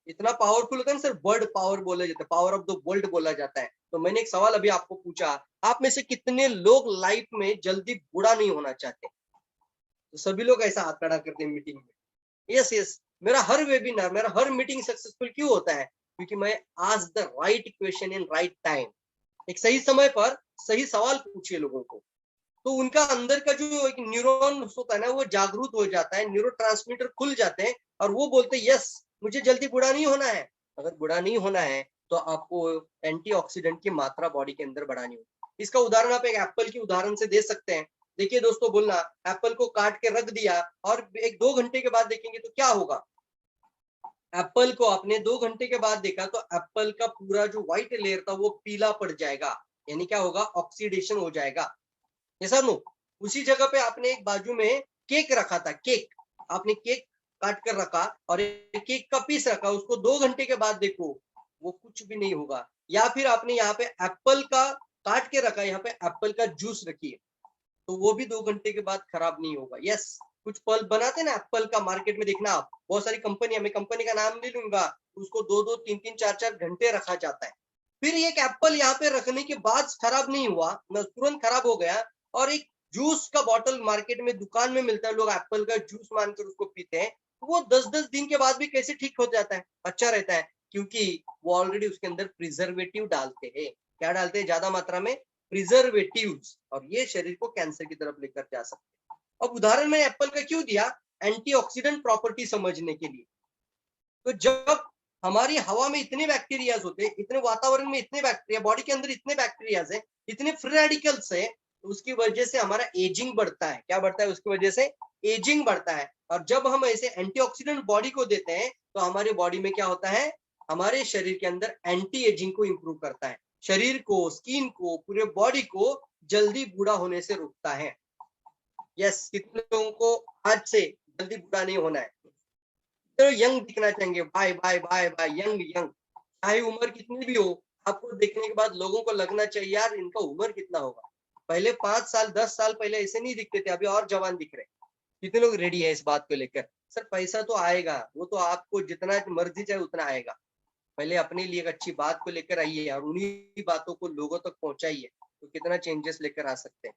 इतना पावरफुल होता है ना सर, वर्ड पावर बोला जाता है, पावर ऑफ द वर्ल्ड बोला जाता है। तो मैंने एक सवाल अभी आपको पूछा, आप में से कितने लोग लाइफ में जल्दी बूढ़ा नहीं होना चाहते? तो सभी लोग ऐसा हाथ खड़ा करते हैं मीटिंग में। यस यस, मेरा हर वेबिनार, मेरा हर मीटिंग सक्सेसफुल क्यों होता है? क्योंकि मैं आज the right question in right time, एक सही समय पर सही सवाल पूछिए लोगों को, तो उनका अंदर का जो एक न्यूरॉन होता है ना, वो जागरूक हो जाता है, न्यूरोट्रांसमीटर खुल जाते हैं और वो बोलते हैं यस मुझे जल्दी बूढ़ा नहीं होना है। अगर बूढ़ा नहीं होना है तो आपको एंटीऑक्सीडेंट की मात्रा बॉडी के अंदर बढ़ानी होगी। इसका उदाहरण आप एक एप्पल की उदाहरण से दे सकते हैं। देखिए दोस्तों, बोलना एप्पल को काट के रख दिया और 1-2 घंटे के बाद देखेंगे तो क्या होगा। एप्पल को आपने 2 घंटे के बाद देखा तो एप्पल का पूरा जो व्हाइट लेयर था वो पीला पड़ जाएगा, यानी क्या होगा, ऑक्सीडेशन हो जाएगा। ऐसा नो, उसी जगह पे आपने एक बाजू में केक रखा था, केक आपने केक काट कर रखा और एक केक का पीस रखा, उसको 2 घंटे के बाद देखो वो कुछ भी नहीं होगा। या फिर आपने यहाँ पे एप्पल का काट के रखा, यहाँ पे एप्पल का जूस रखिए, तो वो भी 2 घंटे के बाद खराब नहीं होगा। यस, कुछ फल बनाते ना एप्पल का, मार्केट में देखना आप, बहुत सारी कंपनी, मैं कंपनी का नाम नहीं लूंगा, उसको 2-2, 3-3, 4-4 घंटे रखा जाता है। फिर एक एप्पल यहाँ पे रखने के बाद खराब नहीं हुआ, न तुरंत खराब हो गया, और एक जूस का बॉटल मार्केट में दुकान में मिलता है, लोग एप्पल का जूस मानकर उसको पीते हैं, तो वो 10-10 दिन के बाद भी कैसे ठीक हो जाता है, अच्छा रहता है, क्योंकि वो ऑलरेडी उसके अंदर प्रिजर्वेटिव डालते हैं। क्या डालते हैं ज्यादा मात्रा में? प्रिजर्वेटिव्स, और ये शरीर को कैंसर की तरफ लेकर जा सकते हैं। अब उदाहरण मैंने एप्पल का क्यों दिया? एंटीऑक्सीडेंट प्रॉपर्टी समझने के लिए। तो जब हमारी हवा में इतने बैक्टीरियाज होते हैं, इतने वातावरण में इतने बैक्टीरिया, बॉडी के अंदर इतने बैक्टीरियाज है, इतने फ्री रेडिकल्स है, तो उसकी वजह से हमारा एजिंग बढ़ता है। क्या बढ़ता है? उसकी वजह से एजिंग बढ़ता है। और जब हम ऐसे एंटीऑक्सीडेंट बॉडी को देते हैं तो हमारे बॉडी में क्या होता है, हमारे शरीर के अंदर एंटी एजिंग को इंप्रूव करता है, शरीर को, स्किन को, पूरे बॉडी को जल्दी बूढ़ा होने से रोकता है। यस, कितने लोगों को आज से जल्दी बूढ़ा नहीं होना है, तो यंग दिखना चाहेंगे, bye bye bye bye, young young, चाहे उम्र कितनी भी हो, आपको देखने के बाद लोगों को लगना चाहिए यार इनका उम्र कितना होगा। पहले 5 साल 10 साल पहले ऐसे नहीं दिखते थे, अभी और जवान दिख रहे। कितने लोग रेडी है इस बात को लेकर? सर पैसा तो आएगा, वो तो आपको जितना मर्जी चाहे उतना आएगा, पहले अपने लिए एक अच्छी बात को लेकर आइए और उन्हीं बातों को लोगों तक पहुंचाइए, तो कितना चेंजेस लेकर आ सकते हैं।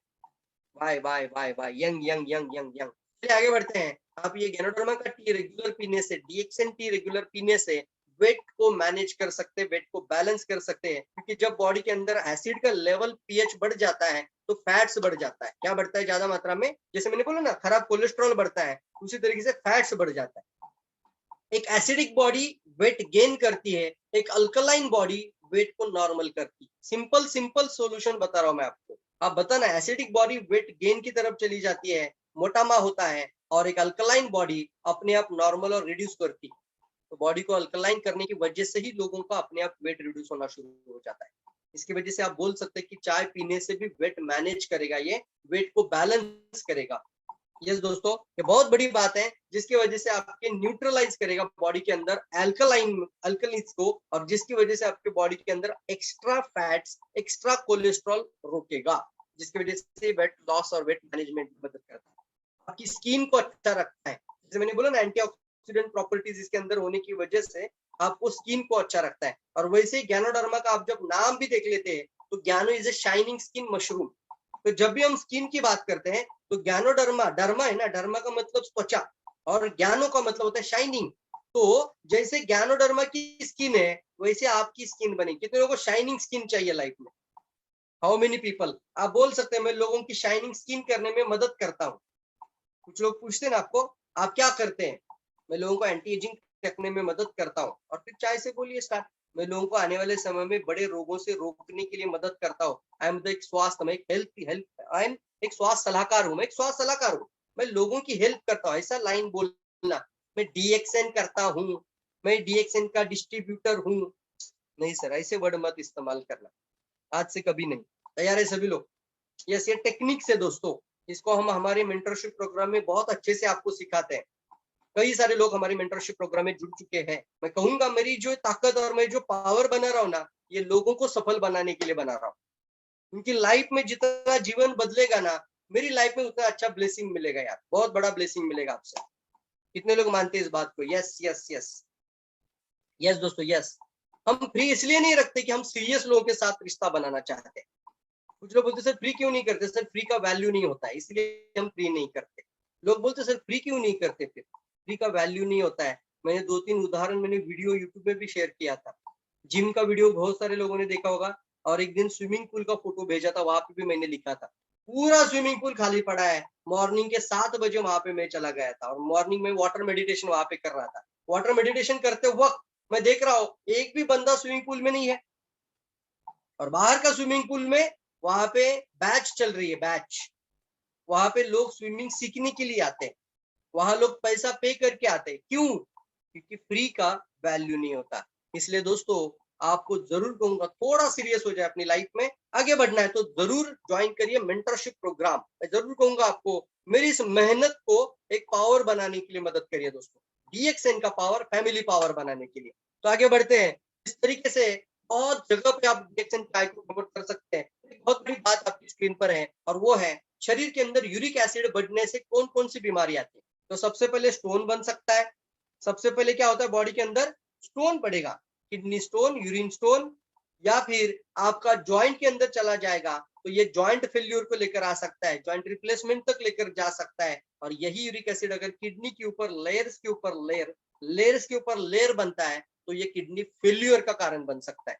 Bye bye bye bye, young young young young young. चलिए आगे बढ़ते हैं। आप ये गैनोडर्मा का टी रेगुलर पीने से, डीएक्सन टी रेगुलर पीने से वेट को मैनेज कर सकते हैं, वेट को बैलेंस कर सकते हैं, क्योंकि जब बॉडी के अंदर एसिड का लेवल पीएच बढ़ जाता है तो फैट्स बढ़ जाता है। क्या बढ़ता है ज्यादा मात्रा में? जैसे मैंने बोला ना, खराब कोलेस्ट्रॉल बढ़ता है, उसी तरीके से फैट्स बढ़ जाता है। एक एसिडिक बॉडी वेट गेन करती है, एक अल्कलाइन बॉडी वेट को नॉर्मल करती है। सिंपल सिंपल सॉल्यूशन बता रहा हूं मैं आपको। आप बताना, एसिडिक बॉडी वेट गेन की तरफ चली जाती है, मोटापा होता है, और एक अल्कलाइन बॉडी अपने आप नॉर्मल और रिड्यूस करती है। तो बॉडी को अल्कलाइन करने की वजह से ही लोगों का अपने आप वेट रिड्यूस होना शुरू हो जाता है। इसकी वजह से आप बोल सकते हैं कि चाय पीने से भी वेट मैनेज करेगा, ये वेट को बैलेंस करेगा। यस दोस्तों, ये बहुत बड़ी बात है, जिसकी वजह से आपके न्यूट्रलाइज करेगा बॉडी के अंदर अल्कलीन्स को, और जिसकी वजह से आपके बॉडी के अंदर एक्स्ट्रा फैट्स, एक्स्ट्रा कोलेस्ट्रॉल रोकेगा, जिसकी वजह से वेट लॉस और वेट मैनेजमेंट में मदद करता है। आपकी स्किन को अच्छा रखता है, जैसे मैंने बोला ना, एंटीऑक्सीडेंट प्रॉपर्टीज इसके अंदर होने की वजह से आपको स्किन को अच्छा रखता है। और वैसे ही ज्ञानोडर्मा का आप जब नाम भी देख लेते हैं तो ज्ञानो is a shining skin mushroom. तो जब भी हम स्किन की बात करते हैं तो ज्ञानोडर्मा, डर्मा है ना, डर्मा का मतलब त्वचा, और ज्ञानो का मतलब होता है शाइनिंग। तो जैसे ज्ञानोडर्मा की स्किन है वैसे आपकी स्किन बनेगी। कितने लोगों को शाइनिंग स्किन चाहिए लाइफ में? How many people? आप बोल सकते हैं मैं लोगों की शाइनिंग स्किन करने में मदद करता हूँ। कुछ लोग पूछते हैं ना आपको, आप क्या करते हैं? मैं लोगों को एंटी एजिंग रखने में मदद करता हूँ। और फिर चाय से बोलिए स्टार्ट, मैं लोगों को आने वाले समय में बड़े रोगों से रोकने के लिए मदद करता हूँ। आई एम एक स्वास्थ्य, मैं आई एम एक स्वास्थ्य सलाहकार हूँ, मैं एक स्वास्थ्य सलाहकार हूँ, मैं लोगों की हेल्प करता हूँ, ऐसा लाइन बोलना। मैं डीएक्सएन करता हूँ, मैं डीएक्सएन का डिस्ट्रीब्यूटर हूँ। नहीं सर, ऐसे वर्ड मत इस्तेमाल करना, आज से कभी नहीं। तैयार है सभी लोग? यस, ये टेक्निक्स है दोस्तों, इसको हम हमारे मेंटरशिप प्रोग्राम में बहुत अच्छे से आपको सिखाते हैं। कई सारे लोग हमारे मेंटरशिप प्रोग्राम में जुड़ चुके हैं। मैं कहूंगा मेरी जो ताकत और मैं जो पावर बना रहा हूँ ना, ये लोगों को सफल बनाने के लिए बना रहा हूँ। उनकी लाइफ में जितना जीवन बदलेगा ना, मेरी लाइफ में उतना अच्छा ब्लेसिंग मिलेगा यार, बहुत बड़ा ब्लेसिंग मिलेगा आपसे। कितने लोग मानते हैं इस बात को? यस यस यस यस दोस्तों, यस। हम फ्री इसलिए नहीं रखते कि हम सीरियस लोगों के साथ रिश्ता बनाना चाहते हैं। कुछ लोग बोलते सर फ्री क्यों नहीं करते? सर फ्री का वैल्यू नहीं होता है, इसलिए हम फ्री नहीं करते। लोग बोलते सर फ्री क्यों नहीं करते? फिर फ्री का वैल्यू नहीं होता है। मैंने 2-3 उदाहरण मैंने वीडियो यूट्यूब में भी शेयर किया था। जिम का वीडियो बहुत सारे लोगों ने देखा होगा, और एक दिन स्विमिंग पूल का फोटो भेजा था, वहां पे भी मैंने लिखा था पूरा स्विमिंग पूल खाली पड़ा है। मॉर्निंग के 7 बजे वहां पे मैं चला गया था, और मॉर्निंग में वाटर मेडिटेशन वहां पे कर रहा था। वाटर मेडिटेशन करते वक्त मैं देख रहा हूँ एक भी बंदा स्विमिंग पूल में नहीं है। और बाहर का स्विमिंग पूल में वहां पे बैच चल रही है, बैच। वहां पे लोग स्विमिंग सीखने के लिए आते हैं, वहां लोग पैसा पे करके आते हैं। क्यों? क्योंकि फ्री का वैल्यू नहीं होता। इसलिए दोस्तों, आपको जरूर कहूंगा थोड़ा सीरियस हो जाए अपनी लाइफ में, आगे बढ़ना है तो जरूर ज्वाइन करिए मेंटरशिप प्रोग्राम। मैं जरूर कहूंगा आपको, मेरी इस मेहनत को एक पावर बनाने के लिए मदद करिए दोस्तों, डीएक्सएन का पावर, फैमिली पावर बनाने के लिए। तो आगे बढ़ते हैं। इस तरीके से बहुत जगह पे आप डीएक्सएन चाय को प्रमोट कर सकते हैं। एक बहुत बड़ी बात आपकी स्क्रीन पर है, और वो है शरीर के अंदर यूरिक एसिड बढ़ने से कौन कौन सी बीमारी आती है। तो सबसे पहले स्टोन बन सकता है। सबसे पहले क्या होता है, बॉडी के अंदर स्टोन पड़ेगा, किडनी स्टोन, यूरिन स्टोन, या फिर आपका जॉइंट के अंदर चला जाएगा तो ये जॉइंट फेल्यूर को लेकर आ सकता है, जॉइंट रिप्लेसमेंट तक लेकर जा सकता है। और यही यूरिक एसिड अगर किडनी के ऊपर लेयर्स के ऊपर लेयर्स के ऊपर लेयर बनता है तो ये किडनी फेल्यूर का कारण बन सकता है।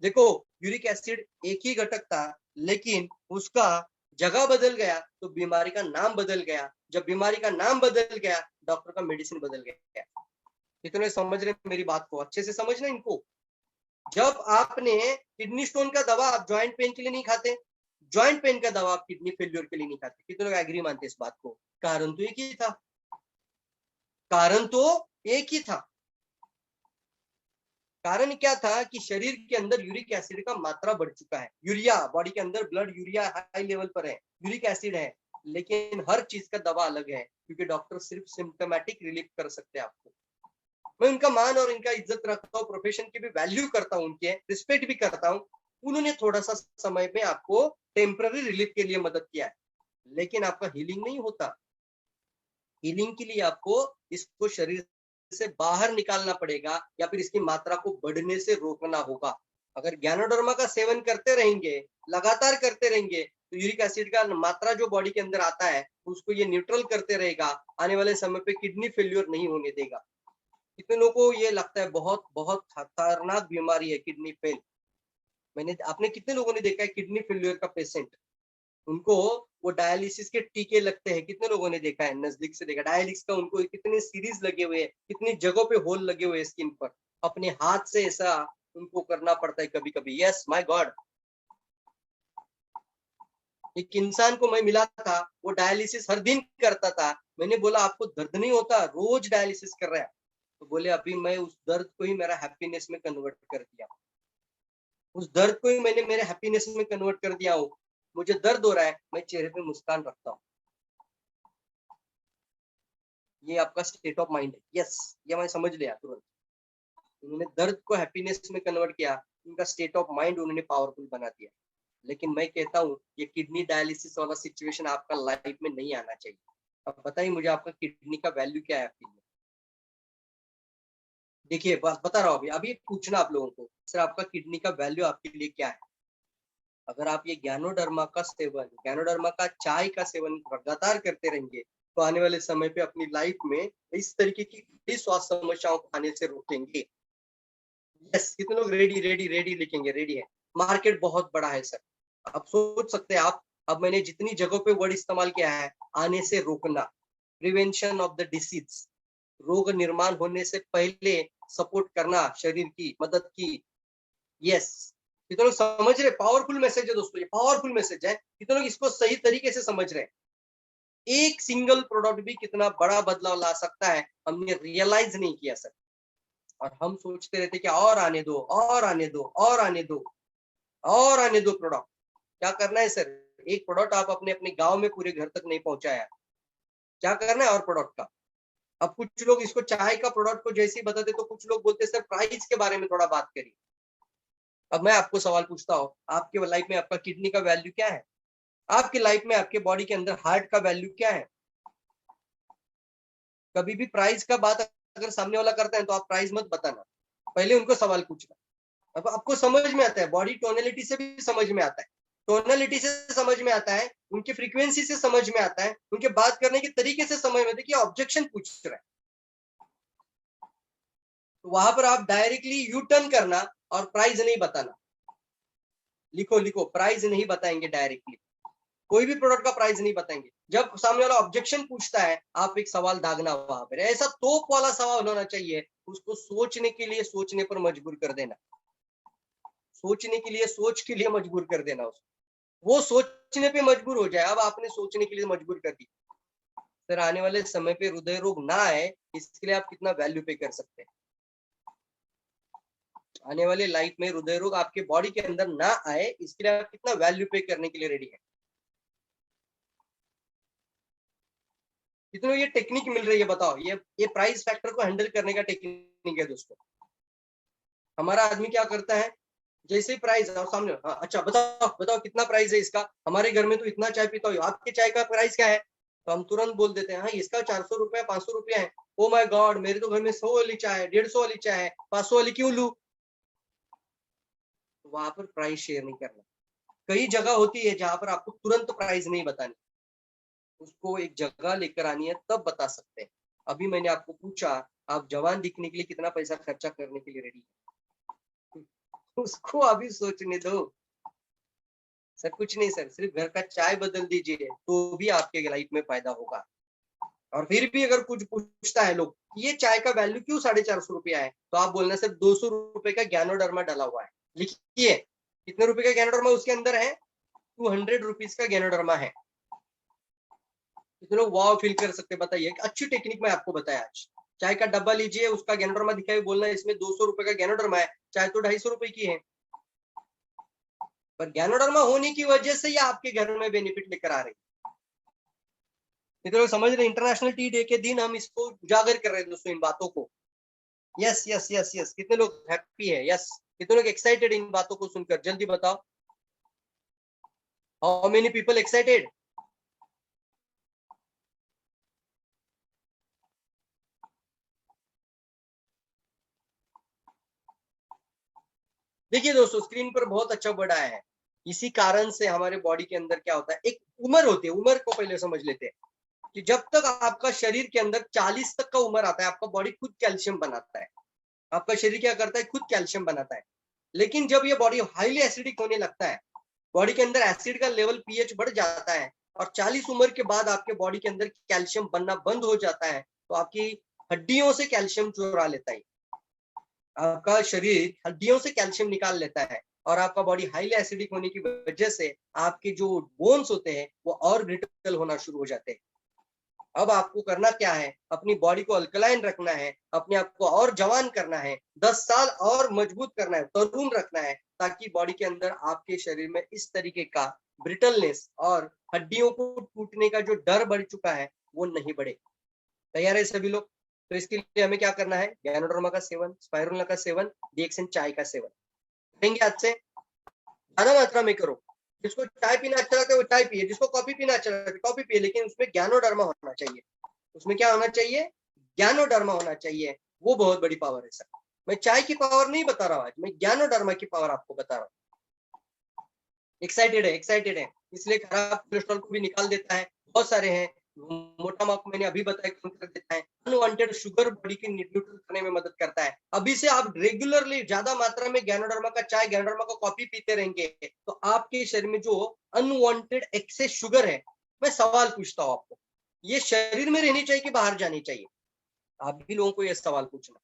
देखो, यूरिक एसिड एक ही घटक था, लेकिन उसका जगह बदल गया तो बीमारी का नाम बदल गया। जब बीमारी का नाम बदल गया, डॉक्टर का मेडिसिन बदल गया। कितने समझ रहे मेरी बात को? अच्छे से समझना इनको। जब आपने किडनी स्टोन का दवा आप ज्वाइंट पेन के लिए नहीं खाते, ज्वाइंट पेन का दवा आप किडनी फेल्योर के लिए नहीं खाते। कितने लोग एग्री मानते इस बात को? कारण तो एक ही था, कारण तो एक ही था। कारण क्या था कि शरीर के अंदर यूरिक एसिड का मात्रा बढ़ चुका है। यूरिया, बॉडी के अंदर ब्लड यूरिया हाई लेवल पर है, यूरिक एसिड है, लेकिन हर चीज का दवा अलग है, क्योंकि डॉक्टर सिर्फ सिम्टोमेटिक रिलीफ कर सकते हैं आपको। मैं उनका मान और इनका इज्जत रखता हूँ, प्रोफेशन की भी वैल्यू करता हूँ, उनके रिस्पेक्ट भी करता हूँ। उन्होंने थोड़ा सा समय में आपको टेम्पररी रिलीफ के लिए मदद किया है, लेकिन आपका हीलिंग नहीं होता। हीलिंग के लिए आपको इसको शरीर से बाहर निकालना पड़ेगा, या फिर इसकी मात्रा को बढ़ने से रोकना होगा। अगर ज्ञानोडर्मा का सेवन करते रहेंगे, लगातार करते रहेंगे, तो यूरिक एसिड का मात्रा जो बॉडी के अंदर आता है उसको ये न्यूट्रल करते रहेगा, आने वाले समय पे किडनी फेल्योर नहीं होने देगा। कितने लोगों को ये लगता है बहुत बहुत खतरनाक बीमारी है किडनी फेल। आपने कितने लोगों ने देखा है किडनी फेल्यूर का पेशेंट, उनको वो डायलिसिस के टीके लगते हैं, कितने लोगों ने देखा है, नजदीक से देखा डायलिसिस का, उनको कितने सीरीज लगे हुए हैं, कितनी जगहों पे होल लगे हुए हैं स्किन पर, अपने हाथ से ऐसा उनको करना पड़ता है कभी कभी। Yes my God. एक इंसान को मैं मिला था, वो डायलिसिस हर दिन करता था। मैंने बोला आपको दर्द नहीं होता, रोज डायलिसिस कर रहा है? तो बोले अभी मैं उस दर्द को ही मेरा हैप्पीनेस में कन्वर्ट कर दिया, उस दर्द को ही मैंने मेरे हैप्पीनेस में कन्वर्ट कर दिया हूँ। मुझे दर्द हो रहा है, मैं चेहरे पे मुस्कान रखता हूँ। ये आपका स्टेट ऑफ माइंड है। यस, ये मैं समझ लिया तुरंत। उन्होंने दर्द को हैप्पीनेस में कन्वर्ट किया, उनका स्टेट ऑफ माइंड उन्होंने पावरफुल बना दिया। लेकिन मैं कहता हूँ ये किडनी डायलिसिस वाला सिचुएशन आपका लाइफ में नहीं आना चाहिए। अब बताइए मुझे आपका किडनी का वैल्यू क्या है आपके लिए? देखिए बता रहा हूँ अभी अभी पूछना आप लोगों को, सर आपका किडनी का वैल्यू आपके लिए क्या है? अगर आप ये ज्ञानोडर्मा का सेवन, ज्ञानोडर्मा का चाय का सेवन लगातार करते रहेंगे, तो आने वाले समय पे अपनी लाइफ में इस तरीके की कई स्वास्थ्य समस्याओं को आने से रोकेंगे। यस, कितने लोग रेडी रेडी रेडी लिखेंगे? रेडी है। मार्केट बहुत बड़ा है सर। आप सोच सकते हैं आप, अब मैंने जितनी जगहों पे वर्ड इस्तेमाल किया है, आने से रोकना, प्रिवेंशन ऑफ द डिसीज, रोग निर्माण होने से पहले सपोर्ट करना, शरीर की मदद की। यस, कितने लोग समझ रहे? पावरफुल मैसेज है दोस्तों, ये पावरफुल मैसेज है। कितने लोग इसको सही तरीके से समझ रहे हैं? एक सिंगल प्रोडक्ट भी कितना बड़ा बदलाव ला सकता है, हमने रियलाइज नहीं किया सर। और हम सोचते रहते कि और आने दो, और आने दो, और आने दो, और आने दो प्रोडक्ट। क्या करना है सर? एक प्रोडक्ट आप अपने अपने गांव में पूरे घर तक नहीं पहुंचाया, क्या करना है और प्रोडक्ट का? अब कुछ लोग इसको चाय का प्रोडक्ट को जैसे ही बताते तो कुछ लोग बोलते सर प्राइस के बारे में थोड़ा बात करिए। अब मैं आपको सवाल पूछता हूँ, आपके लाइफ में आपका किडनी का वैल्यू क्या है? आपकी लाइफ में आपके बॉडी के अंदर हार्ट का वैल्यू क्या है? कभी भी प्राइस का बात अगर सामने वाला करता है तो आप प्राइस मत बताना, पहले उनको सवाल पूछना। अब आपको समझ में आता है, बॉडी टोनलिटी से भी समझ में आता है, टोनलिटी से समझ में आता है, उनकी फ्रीक्वेंसी से समझ में आता है, उनके बात करने के तरीके से समझ में आता है कि ऑब्जेक्शन पूछ रहा है। तो वहां पर आप डायरेक्टली यू टर्न करना और प्राइस नहीं बताना। लिखो लिखो, प्राइस नहीं बताएंगे डायरेक्टली, कोई भी प्रोडक्ट का प्राइस नहीं बताएंगे। जब सामने वाला ऑब्जेक्शन पूछता है, आप एक सवाल दागना वहां पर, ऐसा तोप वाला सवाल होना चाहिए, उसको सोचने के लिए सोचने पर मजबूर कर देना, सोचने के लिए सोच के लिए मजबूर कर देना उसको, वो सोचने पे मजबूर हो जाए। अब आपने सोचने के लिए मजबूर कर दी। सर आने वाले समय पे हृदय रोग ना आए, इसके लिए आप कितना वैल्यू पे कर सकते हैं? आने वाले लाइफ में हृदय रोग आपके बॉडी के अंदर ना आए, इसके लिए आप कितना वैल्यू पे करने के लिए रेडी है? कितनों ये टेक्निक मिल रही है बताओ? ये प्राइस फैक्टर को हैंडल करने का टेक्निक है दोस्तों। हमारा आदमी क्या करता है, जैसे ही प्राइस और सामने, हाँ, अच्छा बताओ बताओ कितना प्राइस है इसका, हमारे घर में तो इतना चाय पीता हूँ, आपके चाय का प्राइस क्या है? तो हम तुरंत बोल देते हैं हाँ इसका 400 रुपया 500 रुपया है। ओ माय गॉड, मेरे तो घर में 100 वाली चाय है, 150 वाली चाय है, 500 वाली क्यों लू? वहां पर प्राइस शेयर नहीं करना। कई जगह होती है जहां पर आपको तुरंत प्राइस नहीं बतानी, उसको एक जगह लेकर आनी है तब बता सकते हैं। अभी मैंने आपको पूछा आप जवान दिखने के लिए कितना पैसा खर्चा करने के लिए रेडी है, उसको अभी सोचने दो। सर कुछ नहीं सर, सिर्फ घर का चाय बदल दीजिए तो भी आपके लाइफ में फायदा होगा। और फिर भी अगर कुछ पूछता है लोग ये चाय का वैल्यू क्यों 450 रुपया है, तो आप बोलना सर 200 रुपए का ज्ञानोडर्मा डाला हुआ है। लिखिए कितने रुपए का ज्ञानोडर्मा उसके अंदर है? 200 रुपीज का ज्ञानोडर्मा है। कितने लोग वाव फील कर सकते बताइए? अच्छी टेक्निक मैं आपको बताया आज। चाय का डब्बा लीजिए, उसका ज्ञानोडर्मा दिखाई, बोलना इसमें 200 रुपए का ज्ञानोडर्मा है, चाय तो 250 रुपए की है, पर ज्ञानोडर्मा होने की वजह से ये आपके घर में बेनिफिट लेकर आ रही है। कितने लोग समझ रहे? इंटरनेशनल टी डे के दिन हम इसको उजागर कर रहे हैं दोस्तों, इन बातों को। यस यस यस यस, कितने लोग हैप्पी है? यस, कितने लोग एक्साइटेड इन बातों को सुनकर? जल्दी बताओ, हाउ मेनी पीपल एक्साइटेड? देखिए दोस्तों स्क्रीन पर बहुत अच्छा वर्ड आया है। इसी कारण से हमारे बॉडी के अंदर क्या होता है, एक उम्र होती है, उम्र को पहले समझ लेते हैं। कि जब तक आपका शरीर के अंदर 40 तक का उम्र आता है, आपका बॉडी खुद कैल्शियम बनाता है, आपका शरीर क्या करता है, खुद कैल्शियम बनाता है। लेकिन जब ये बॉडी हाईली एसिडिक होने लगता है, बॉडी के अंदर एसिड का लेवल पीएच बढ़ जाता है और 40 उम्र के बाद आपके बॉडी के अंदर कैल्शियम बनना बंद हो जाता है, तो आपकी हड्डियों से कैल्शियम चुरा लेता है, आपका शरीर हड्डियों से कैल्शियम निकाल लेता है और आपका बॉडी हाईली एसिडिक होने की वजह से आपके जो बोन्स होते हैं वो और ब्रिटल होना शुरू हो जाते हैं। अब आपको करना क्या है, अपनी बॉडी को अल्कलाइन रखना है, अपने आप को और जवान करना है, 10 साल और मजबूत करना है, तरुण रखना है, ताकि बॉडी के अंदर आपके शरीर में इस तरीके का ब्रिटलनेस और हड्डियों को टूटने का जो डर बढ़ चुका है वो नहीं बढ़े। तैयार है सभी लोग? तो इसके लिए हमें क्या करना है, गैनोडर्मा का सेवन, स्पाइरुलिना का सेवन, डीएक्सन चाय का सेवन करेंगे। आज से ज्यादा मात्रा में करो। जिसको चाय पीना अच्छा लगता है वो चाय पिए, जिसको कॉफी पीना अच्छा लगता है कॉफी पिए, लेकिन उसमें गैनोडर्मा होना चाहिए। उसमें क्या होना चाहिए, गैनोडर्मा होना चाहिए। वो बहुत बड़ी पावर है सर। मैं चाय की पावर नहीं बता रहा हूँ आज, मैं गैनोडर्मा की पावर आपको बता रहा हूँ। एक्साइटेड है इसलिए खराब कोलेस्ट्रॉल को भी निकाल देता है, बहुत सारे हैं। मोटापा को मैंने अभी बताया कम कर देता है। अनवांटेड शुगर बॉडी की न्यूट्रल करने में मदद करता है। अभी से आप रेगुलरली ज्यादा मात्रा में गैनोडर्मा का चाय, गैनोडर्मा का कॉफी पीते रहेंगे तो आपके शरीर में जो अनवांटेड एक्सेस शुगर है, मैं सवाल पूछता हूँ आपको, ये शरीर में रहनी चाहिए कि बाहर जानी चाहिए? आप भी लोगों को यह सवाल पूछना।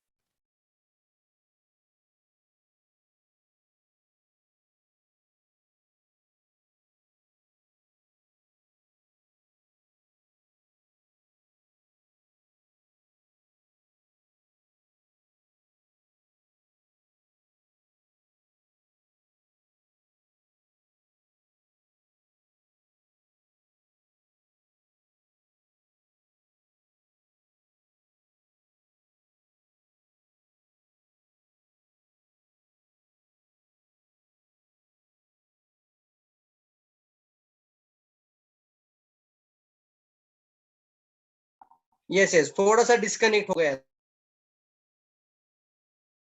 यस, थोड़ा सा डिस्कनेक्ट हो गया,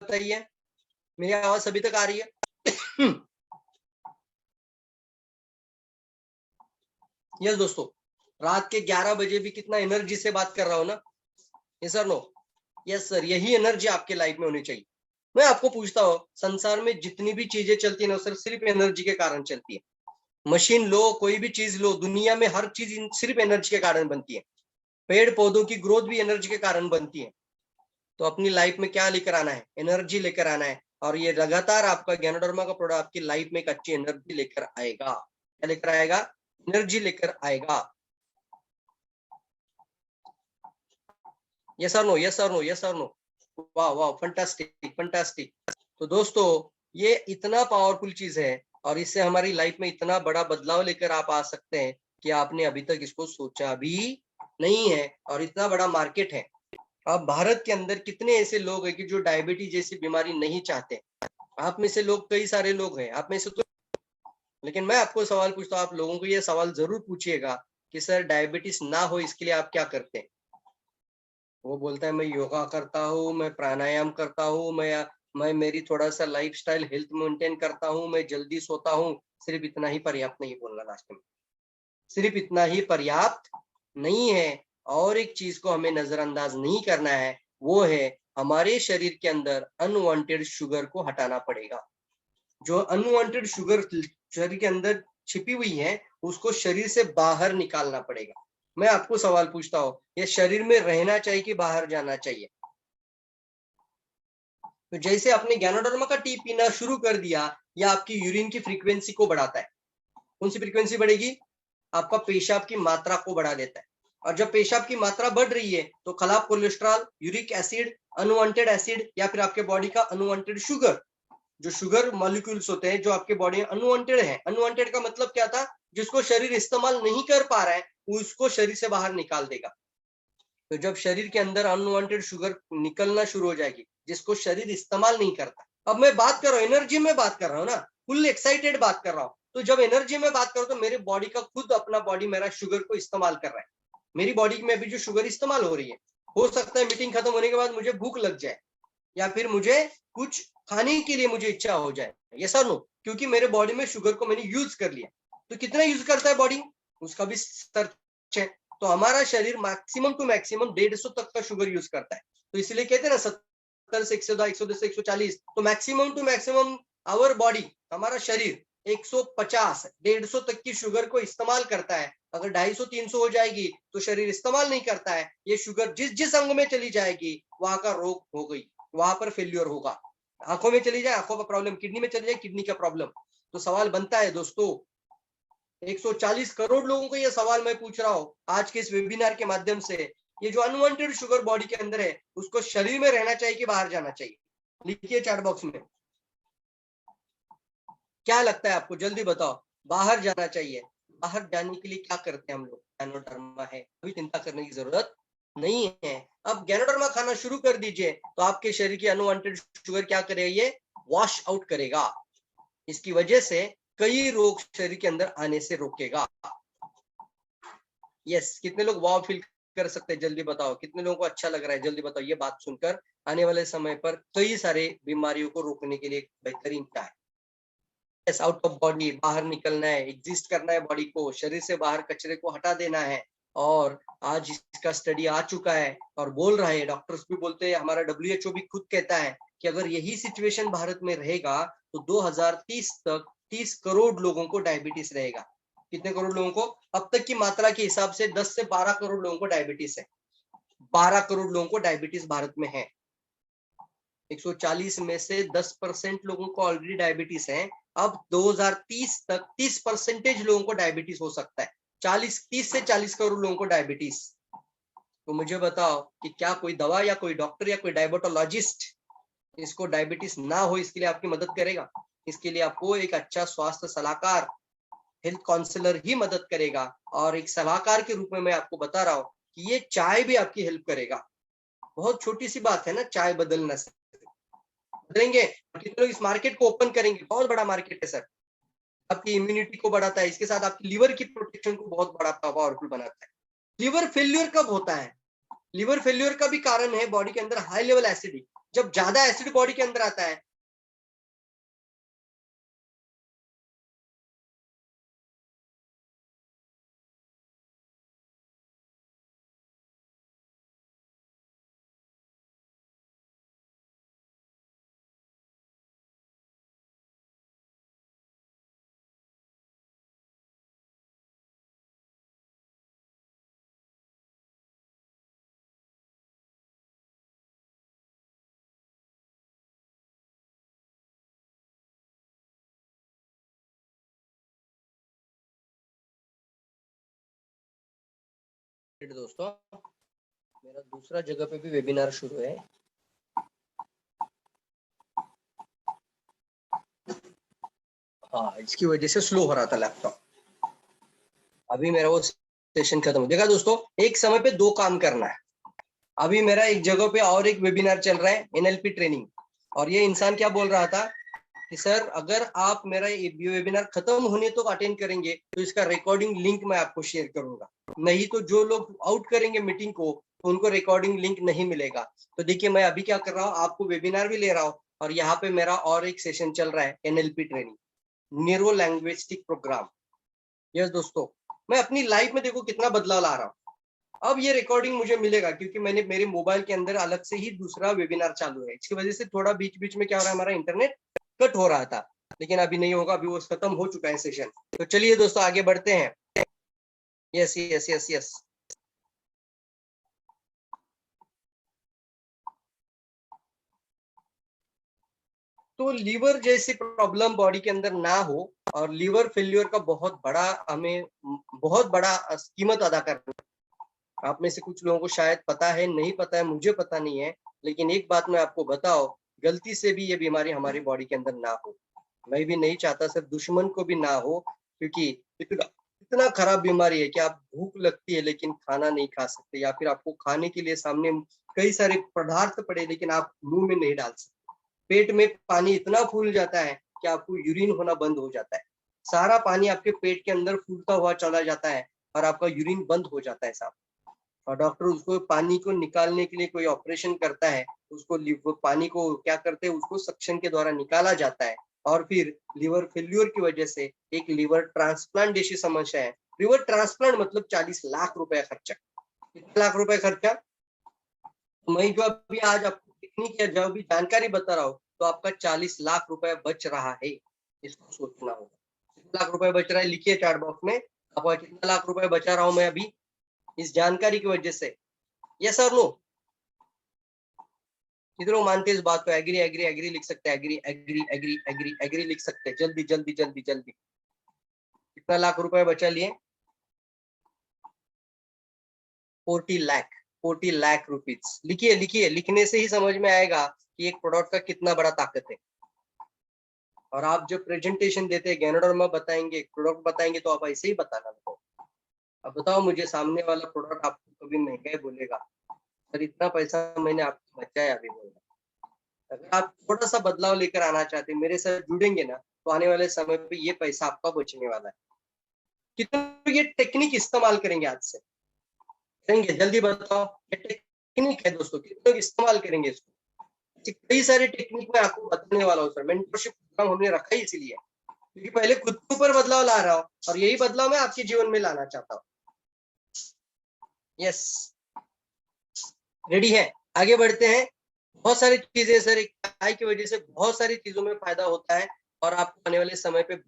बताइए मेरी आवाज अभी तक आ रही है? यस दोस्तों, रात के 11 बजे भी कितना एनर्जी से बात कर रहा हूं ना? Yes sir, no? Yes sir, यही एनर्जी आपके लाइफ में होनी चाहिए। मैं आपको पूछता हूँ, संसार में जितनी भी चीजें चलती है ना सर, सिर्फ एनर्जी के कारण चलती है। मशीन लो, कोई भी चीज लो, दुनिया में हर चीज सिर्फ एनर्जी के कारण बनती है। पेड़ पौधों की ग्रोथ भी एनर्जी के कारण बनती है। तो अपनी लाइफ में क्या लेकर आना है, एनर्जी लेकर आना है। और ये लगातार आपका गैनोडर्मा का प्रोडक्ट आपकी लाइफ में एक अच्छी एनर्जी लेकर आएगा। क्या लेकर आएगा? एनर्जी लेकर आएगा। यस और नो, यस और नो, यस और नो? वाह वाह, फंटास्टिक। तो दोस्तों, ये इतना पावरफुल चीज है और इससे हमारी लाइफ में इतना बड़ा बदलाव लेकर आप आ सकते हैं कि आपने अभी तक इसको सोचा भी नहीं है। और इतना बड़ा मार्केट है। अब भारत के अंदर कितने ऐसे लोग हैं कि जो डायबिटीज जैसी बीमारी नहीं चाहते? आप में से लोग, कई सारे लोग हैं आप में से तो। लेकिन मैं आपको सवाल पूछता हूँ, आप लोगों को ये सवाल जरूर पूछिएगा कि सर डायबिटीज ना हो इसके लिए आप क्या करते हैं? वो बोलता है मैं योगा करता हूँ, मैं प्राणायाम करता हूँ, मैं मेरी थोड़ा सा लाइफस्टाइल हेल्थ मेंटेन करता हूँ, मैं जल्दी सोता हूँ। सिर्फ इतना ही पर्याप्त नहीं बोलना लास्ट में, सिर्फ इतना ही पर्याप्त नहीं है। और एक चीज को हमें नजरअंदाज नहीं करना है, वो है हमारे शरीर के अंदर अनवांटेड शुगर को हटाना पड़ेगा। जो अनवांटेड शुगर शरीर के अंदर छिपी हुई है उसको शरीर से बाहर निकालना पड़ेगा। मैं आपको सवाल पूछता हूँ, ये शरीर में रहना चाहिए कि बाहर जाना चाहिए? तो जैसे आपने गैनोडर्मा का टी पीना शुरू कर दिया, या आपकी यूरिन की फ्रीक्वेंसी को बढ़ाता है। कौन सी फ्रीक्वेंसी बढ़ेगी? आपका पेशाब की मात्रा को बढ़ा देता है। और जब पेशाब की मात्रा बढ़ रही है तो खराब cholesterol, uric acid, unwanted acid, या फिर आपके बॉडी का अनवांटेड शुगर, जो शुगर मॉलिक्यूल्स होते हैं जो आपके बॉडी में अनवांटेड है। अनवांटेड का मतलब क्या था? जिसको शरीर इस्तेमाल नहीं कर पा रहा है उसको शरीर से बाहर निकाल देगा। तो जब शरीर के अंदर अनवांटेड शुगर निकलना शुरू हो जाएगी जिसको शरीर इस्तेमाल नहीं करता। अब मैं बात कर रहा हूँ, एनर्जी में बात कर रहा हूँ ना, फुल एक्साइटेड बात कर रहा हूँ। तो जब एनर्जी में बात करो तो मेरे बॉडी का खुद अपना बॉडी मेरा शुगर को इस्तेमाल कर रहा है। मेरी बॉडी में अभी जो शुगर इस्तेमाल हो रही है, हो सकता है मीटिंग खत्म होने के बाद मुझे भूख लग जाए या फिर मुझे कुछ खाने के लिए मुझे इच्छा हो जाए, ये सर नो, क्योंकि मेरे बॉडी में शुगर को मैंने यूज कर लिया। तो कितना यूज करता है बॉडी, उसका भी स्तर है। तो हमारा शरीर मैक्सिमम टू मैक्सिमम 150 तक का शुगर यूज करता है। तो इसलिए कहते हैं ना 70 से 110 से 140, तो maximum to maximum our body, हमारा शरीर 150 150 तक की शुगर को इस्तेमाल करता है। अगर 250 300 हो जाएगी तो शरीर इस्तेमाल नहीं करता है। ये शुगर जिस जिस अंग में चली जाएगी वहां का रोग हो गई, वहां पर फेल्योर होगा। आंखों में चली जाए आंखों का प्रॉब्लम, किडनी में चली जाए किडनी का प्रॉब्लम। तो सवाल बनता है दोस्तों, 140 करोड़ लोगों को ये सवाल मैं पूछ रहा हूं आज के इस वेबिनार के माध्यम से, ये जो अनवांटेड शुगर बॉडी के अंदर है उसको शरीर में रहना चाहिए कि बाहर जाना चाहिए? लिखिए चैट बॉक्स में, क्या लगता है आपको, जल्दी बताओ। बाहर जाना चाहिए। बाहर जाने के लिए क्या करते हैं हम लोग? गैनोडर्मा है, अभी चिंता करने की जरूरत नहीं है। अब गैनोडर्मा खाना शुरू कर दीजिए तो आपके शरीर की अनवांटेड शुगर क्या करेगा? ये वॉश आउट करेगा। इसकी वजह से कई रोग शरीर के अंदर आने से रोकेगा। यस, कितने लोग वाव फील कर सकते हैं? जल्दी बताओ, कितने लोगों को अच्छा लग रहा है? जल्दी बताओ। ये बात सुनकर आने वाले समय पर कई सारे बीमारियों को रोकने के लिए बेहतरीन क्या है? यस, आउट ऑफ बॉडी, बाहर निकलना है, एग्जिस्ट करना है बॉडी को, शरीर से बाहर कचरे को हटा देना है। और आज इसका स्टडी आ चुका है और बोल रहा है, डॉक्टर्स भी बोलते हैं, हमारा WHO भी खुद कहता है कि अगर यही सिचुएशन भारत में रहेगा तो 2030 तक 30 करोड़ लोगों को डायबिटीज रहेगा। कितने करोड़ लोगों को? अब तक की मात्रा के हिसाब से 10 से 12 करोड़ लोगों को डायबिटीज है। 12 करोड़ लोगों को डायबिटीज भारत में है। 140 में से 10% लोगों को ऑलरेडी डायबिटीज है। अब 2030 तक 30% लोगों को डायबिटीज हो सकता है। 30 से 40 करोड़ लोगों को डायबिटीज। तो मुझे बताओ कि क्या कोई दवा या कोई डॉक्टर या कोई डायबिटोलॉजिस्ट इसको डायबिटीज ना हो इसके लिए आपकी मदद करेगा? इसके लिए आपको एक अच्छा स्वास्थ्य सलाहकार, हेल्थ काउंसलर ही मदद करेगा। और एक सलाहकार के रूप में मैं आपको बता रहा हूँ कि ये चाय भी आपकी हेल्प करेगा। बहुत छोटी सी बात है ना, चाय बदलना से बदलेंगे। कितने लोग इस मार्केट को ओपन करेंगे? बहुत बड़ा मार्केट है सर। आपकी इम्यूनिटी को बढ़ाता है, इसके साथ आपकी लिवर की प्रोटेक्शन को बहुत बड़ा पावरफुल बनाता है। लिवर फेल्यूर कब होता है? लिवर फेल्यूर का भी कारण है बॉडी के अंदर हाई लेवल एसिड। जब ज्यादा एसिड बॉडी के अंदर आता है दोस्तों, मेरा दूसरा जगह पे भी वेबिनार शुरू है। हाँ, इसकी वजह से स्लो हो रहा था लैपटॉप। अभी मेरा वो सेशन खत्म हो। देखा दोस्तों, एक समय पे दो काम करना है। अभी मेरा एक जगह पे और एक वेबिनार चल रहा है, NLP ट्रेनिंग। और ये इंसान क्या बोल रहा था कि सर अगर आप मेरा ये वेबिनार खत्म होने तो अटेंड करेंगे तो इसका रिकॉर्डिंग लिंक मैं आपको शेयर करूंगा, नहीं तो जो लोग आउट करेंगे मीटिंग को तो उनको रिकॉर्डिंग लिंक नहीं मिलेगा। तो देखिए, मैं अभी क्या कर रहा हूँ, आपको वेबिनार भी ले रहा हूँ और यहाँ पे मेरा और एक सेशन चल रहा है, NLP training, neuro linguistic program. Yes दोस्तों, मैं अपनी लाइफ में देखो कितना बदलाव ला रहा हूँ। अब ये रिकॉर्डिंग मुझे मिलेगा क्योंकि मैंने मेरे मोबाइल के अंदर अलग से ही दूसरा वेबिनार चालू है। इसकी वजह से थोड़ा बीच बीच में क्या हो रहा है, हमारा इंटरनेट कट हो रहा था, लेकिन अभी नहीं होगा, अभी वो खत्म हो चुका है सेशन। तो चलिए दोस्तों आगे बढ़ते हैं। यस यस यस यस, तो लीवर जैसी प्रॉब्लम बॉडी के अंदर ना हो और लीवर फेल्योर का बहुत बड़ा कीमत अदा करना। आप में से कुछ लोगों को शायद पता है, नहीं पता है, मुझे पता नहीं है, लेकिन एक बात मैं आपको बताओ, गलती से भी ये बीमारी हमारी बॉडी के अंदर ना हो। मैं भी नहीं चाहता सिर्फ दुश्मन को भी ना हो, क्योंकि इतना खराब बीमारी है कि आप भूख लगती है लेकिन खाना नहीं खा सकते, या फिर आपको खाने के लिए सामने कई सारे पदार्थ पड़े लेकिन आप मुंह में नहीं डाल सकते। पेट में पानी इतना फूल जाता है कि आपको यूरिन होना बंद हो जाता है। सारा पानी आपके पेट के अंदर फूलता हुआ चला जाता है और आपका यूरिन बंद हो जाता है साहब। और डॉक्टर उसको पानी को निकालने के लिए कोई ऑपरेशन करता है, उसको पानी को क्या करते हैं, उसको सक्शन के द्वारा निकाला जाता है। और फिर लीवर फेल्यूर की वजह से एक लीवर ट्रांसप्लांट जैसी समस्या है, लिवर ट्रांसप्लांट मतलब 40 लाख रुपए खर्चा। कितने लाख रुपए खर्चा? मैं जो अभी आज आपको टेक्निक या जो भी जानकारी बता रहा हूँ, तो आपका 40 लाख रुपए बच रहा है, इसको सोचना होगा। कितना लाख रुपए बच रहा है लिखिए चैट बॉक्स में, आपका कितना लाख रुपए बचा रहा हूं मैं अभी इस जानकारी की वजह से। यस और नो? कितने लोग मानते हैं इस बात को? एग्री एग्री एग्री लिख सकते हैं, agree agree agree agree agree लिख सकते हैं, जल्दी जल्दी जल्दी जल्दी। कितना लाख रुपए बचा लिए? 40 लाख रुपीज। लिखिए लिखिए, लिखने से ही समझ में आएगा कि एक प्रोडक्ट का कितना बड़ा ताकत है। और आप जब प्रेजेंटेशन देते हैं, गैनोडर्मा बताएंगे, प्रोडक्ट बताएंगे, तो आप ऐसे ही बताना लगो। अब बताओ मुझे, सामने वाला प्रोडक्ट आपको कभी महंगा ही बोलेगा, सर इतना पैसा मैंने आपको बचाया अभी बोला। अगर आप थोड़ा सा बदलाव लेकर आना चाहते हैं, मेरे साथ जुड़ेंगे ना, तो आने वाले समय पे ये पैसा आपका बचने वाला है। कितने ये टेक्निक इस्तेमाल करेंगे आज से? करेंगे? जल्दी बताओ। ये टेक्निक है दोस्तों, कितने लोग इस्तेमाल करेंगे इसको? कई सारे टेक्निक मैं आपको बताने वाला हूँ सर। मेंटरशिप प्रोग्राम हमने रखा ही इसलिए, क्योंकि पहले खुद के ऊपर बदलाव ला रहा हूँ, और यही बदलाव मैं आपके जीवन में लाना चाहता हूँ। यस, रेडी है? आगे बढ़ते हैं। बहुत सारी चीजें सर, एक चाय की वजह से बहुत सारी चीजों में फायदा होता है, और आपको आने वाले समय पे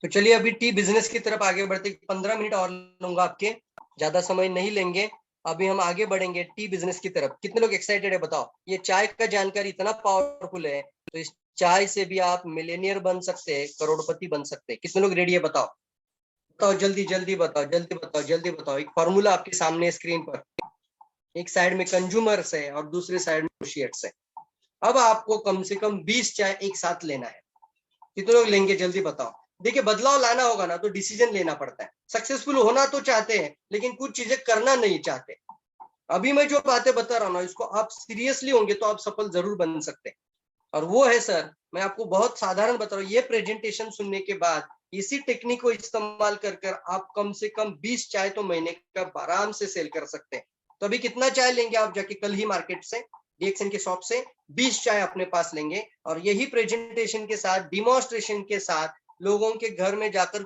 तो चलिए अभी टी बिजनेस की तरफ आगे बढ़ते। 15 मिनट और लूंगा आपके, ज्यादा समय नहीं लेंगे। अभी हम आगे बढ़ेंगे टी बिजनेस की तरफ। कितने लोग एक्साइटेड है बताओ? ये चाय का जानकारी इतना पावरफुल है, तो इस चाय से भी आप मिलेनियर बन सकते हैं, करोड़पति बन सकते हैं। कितने लोग रेडी है बताओ? बताओ जल्दी जल्दी बताओ, जल्दी बताओ, जल्दी बताओ। एक फॉर्मूला आपके सामने स्क्रीन पर, एक साइड में कंज्यूमर्स है और दूसरे साइड में एसोसिएट्स है। अब आपको कम से कम 20 चाय एक साथ लेना है। कितने लोग लेंगे जल्दी बताओ? देखिए, बदलाव लाना होगा ना, तो डिसीजन लेना पड़ता है। सक्सेसफुल होना तो चाहते हैं, लेकिन कुछ चीजें करना नहीं चाहते। अभी मैं जो बातें बता रहा हूँ ना, इसको आप सीरियसली होंगे तो आप सफल जरूर बन सकते हैं। और वो है सर, मैं आपको बहुत साधारण बता रहा हूँ, ये प्रेजेंटेशन सुनने के बाद इसी टेक्निक को इस्तेमाल कर आप कम से कम 20 चाय तो महीने का आराम से सेल कर सकते हैं। तो अभी कितना चाय लेंगे आप जाके कल ही मार्केट से, डीएक्सएन के शॉप से 20 चाय अपने पास लेंगे, और यही प्रेजेंटेशन के साथ, डिमॉन्स्ट्रेशन के साथ लोगों के घर में जाकर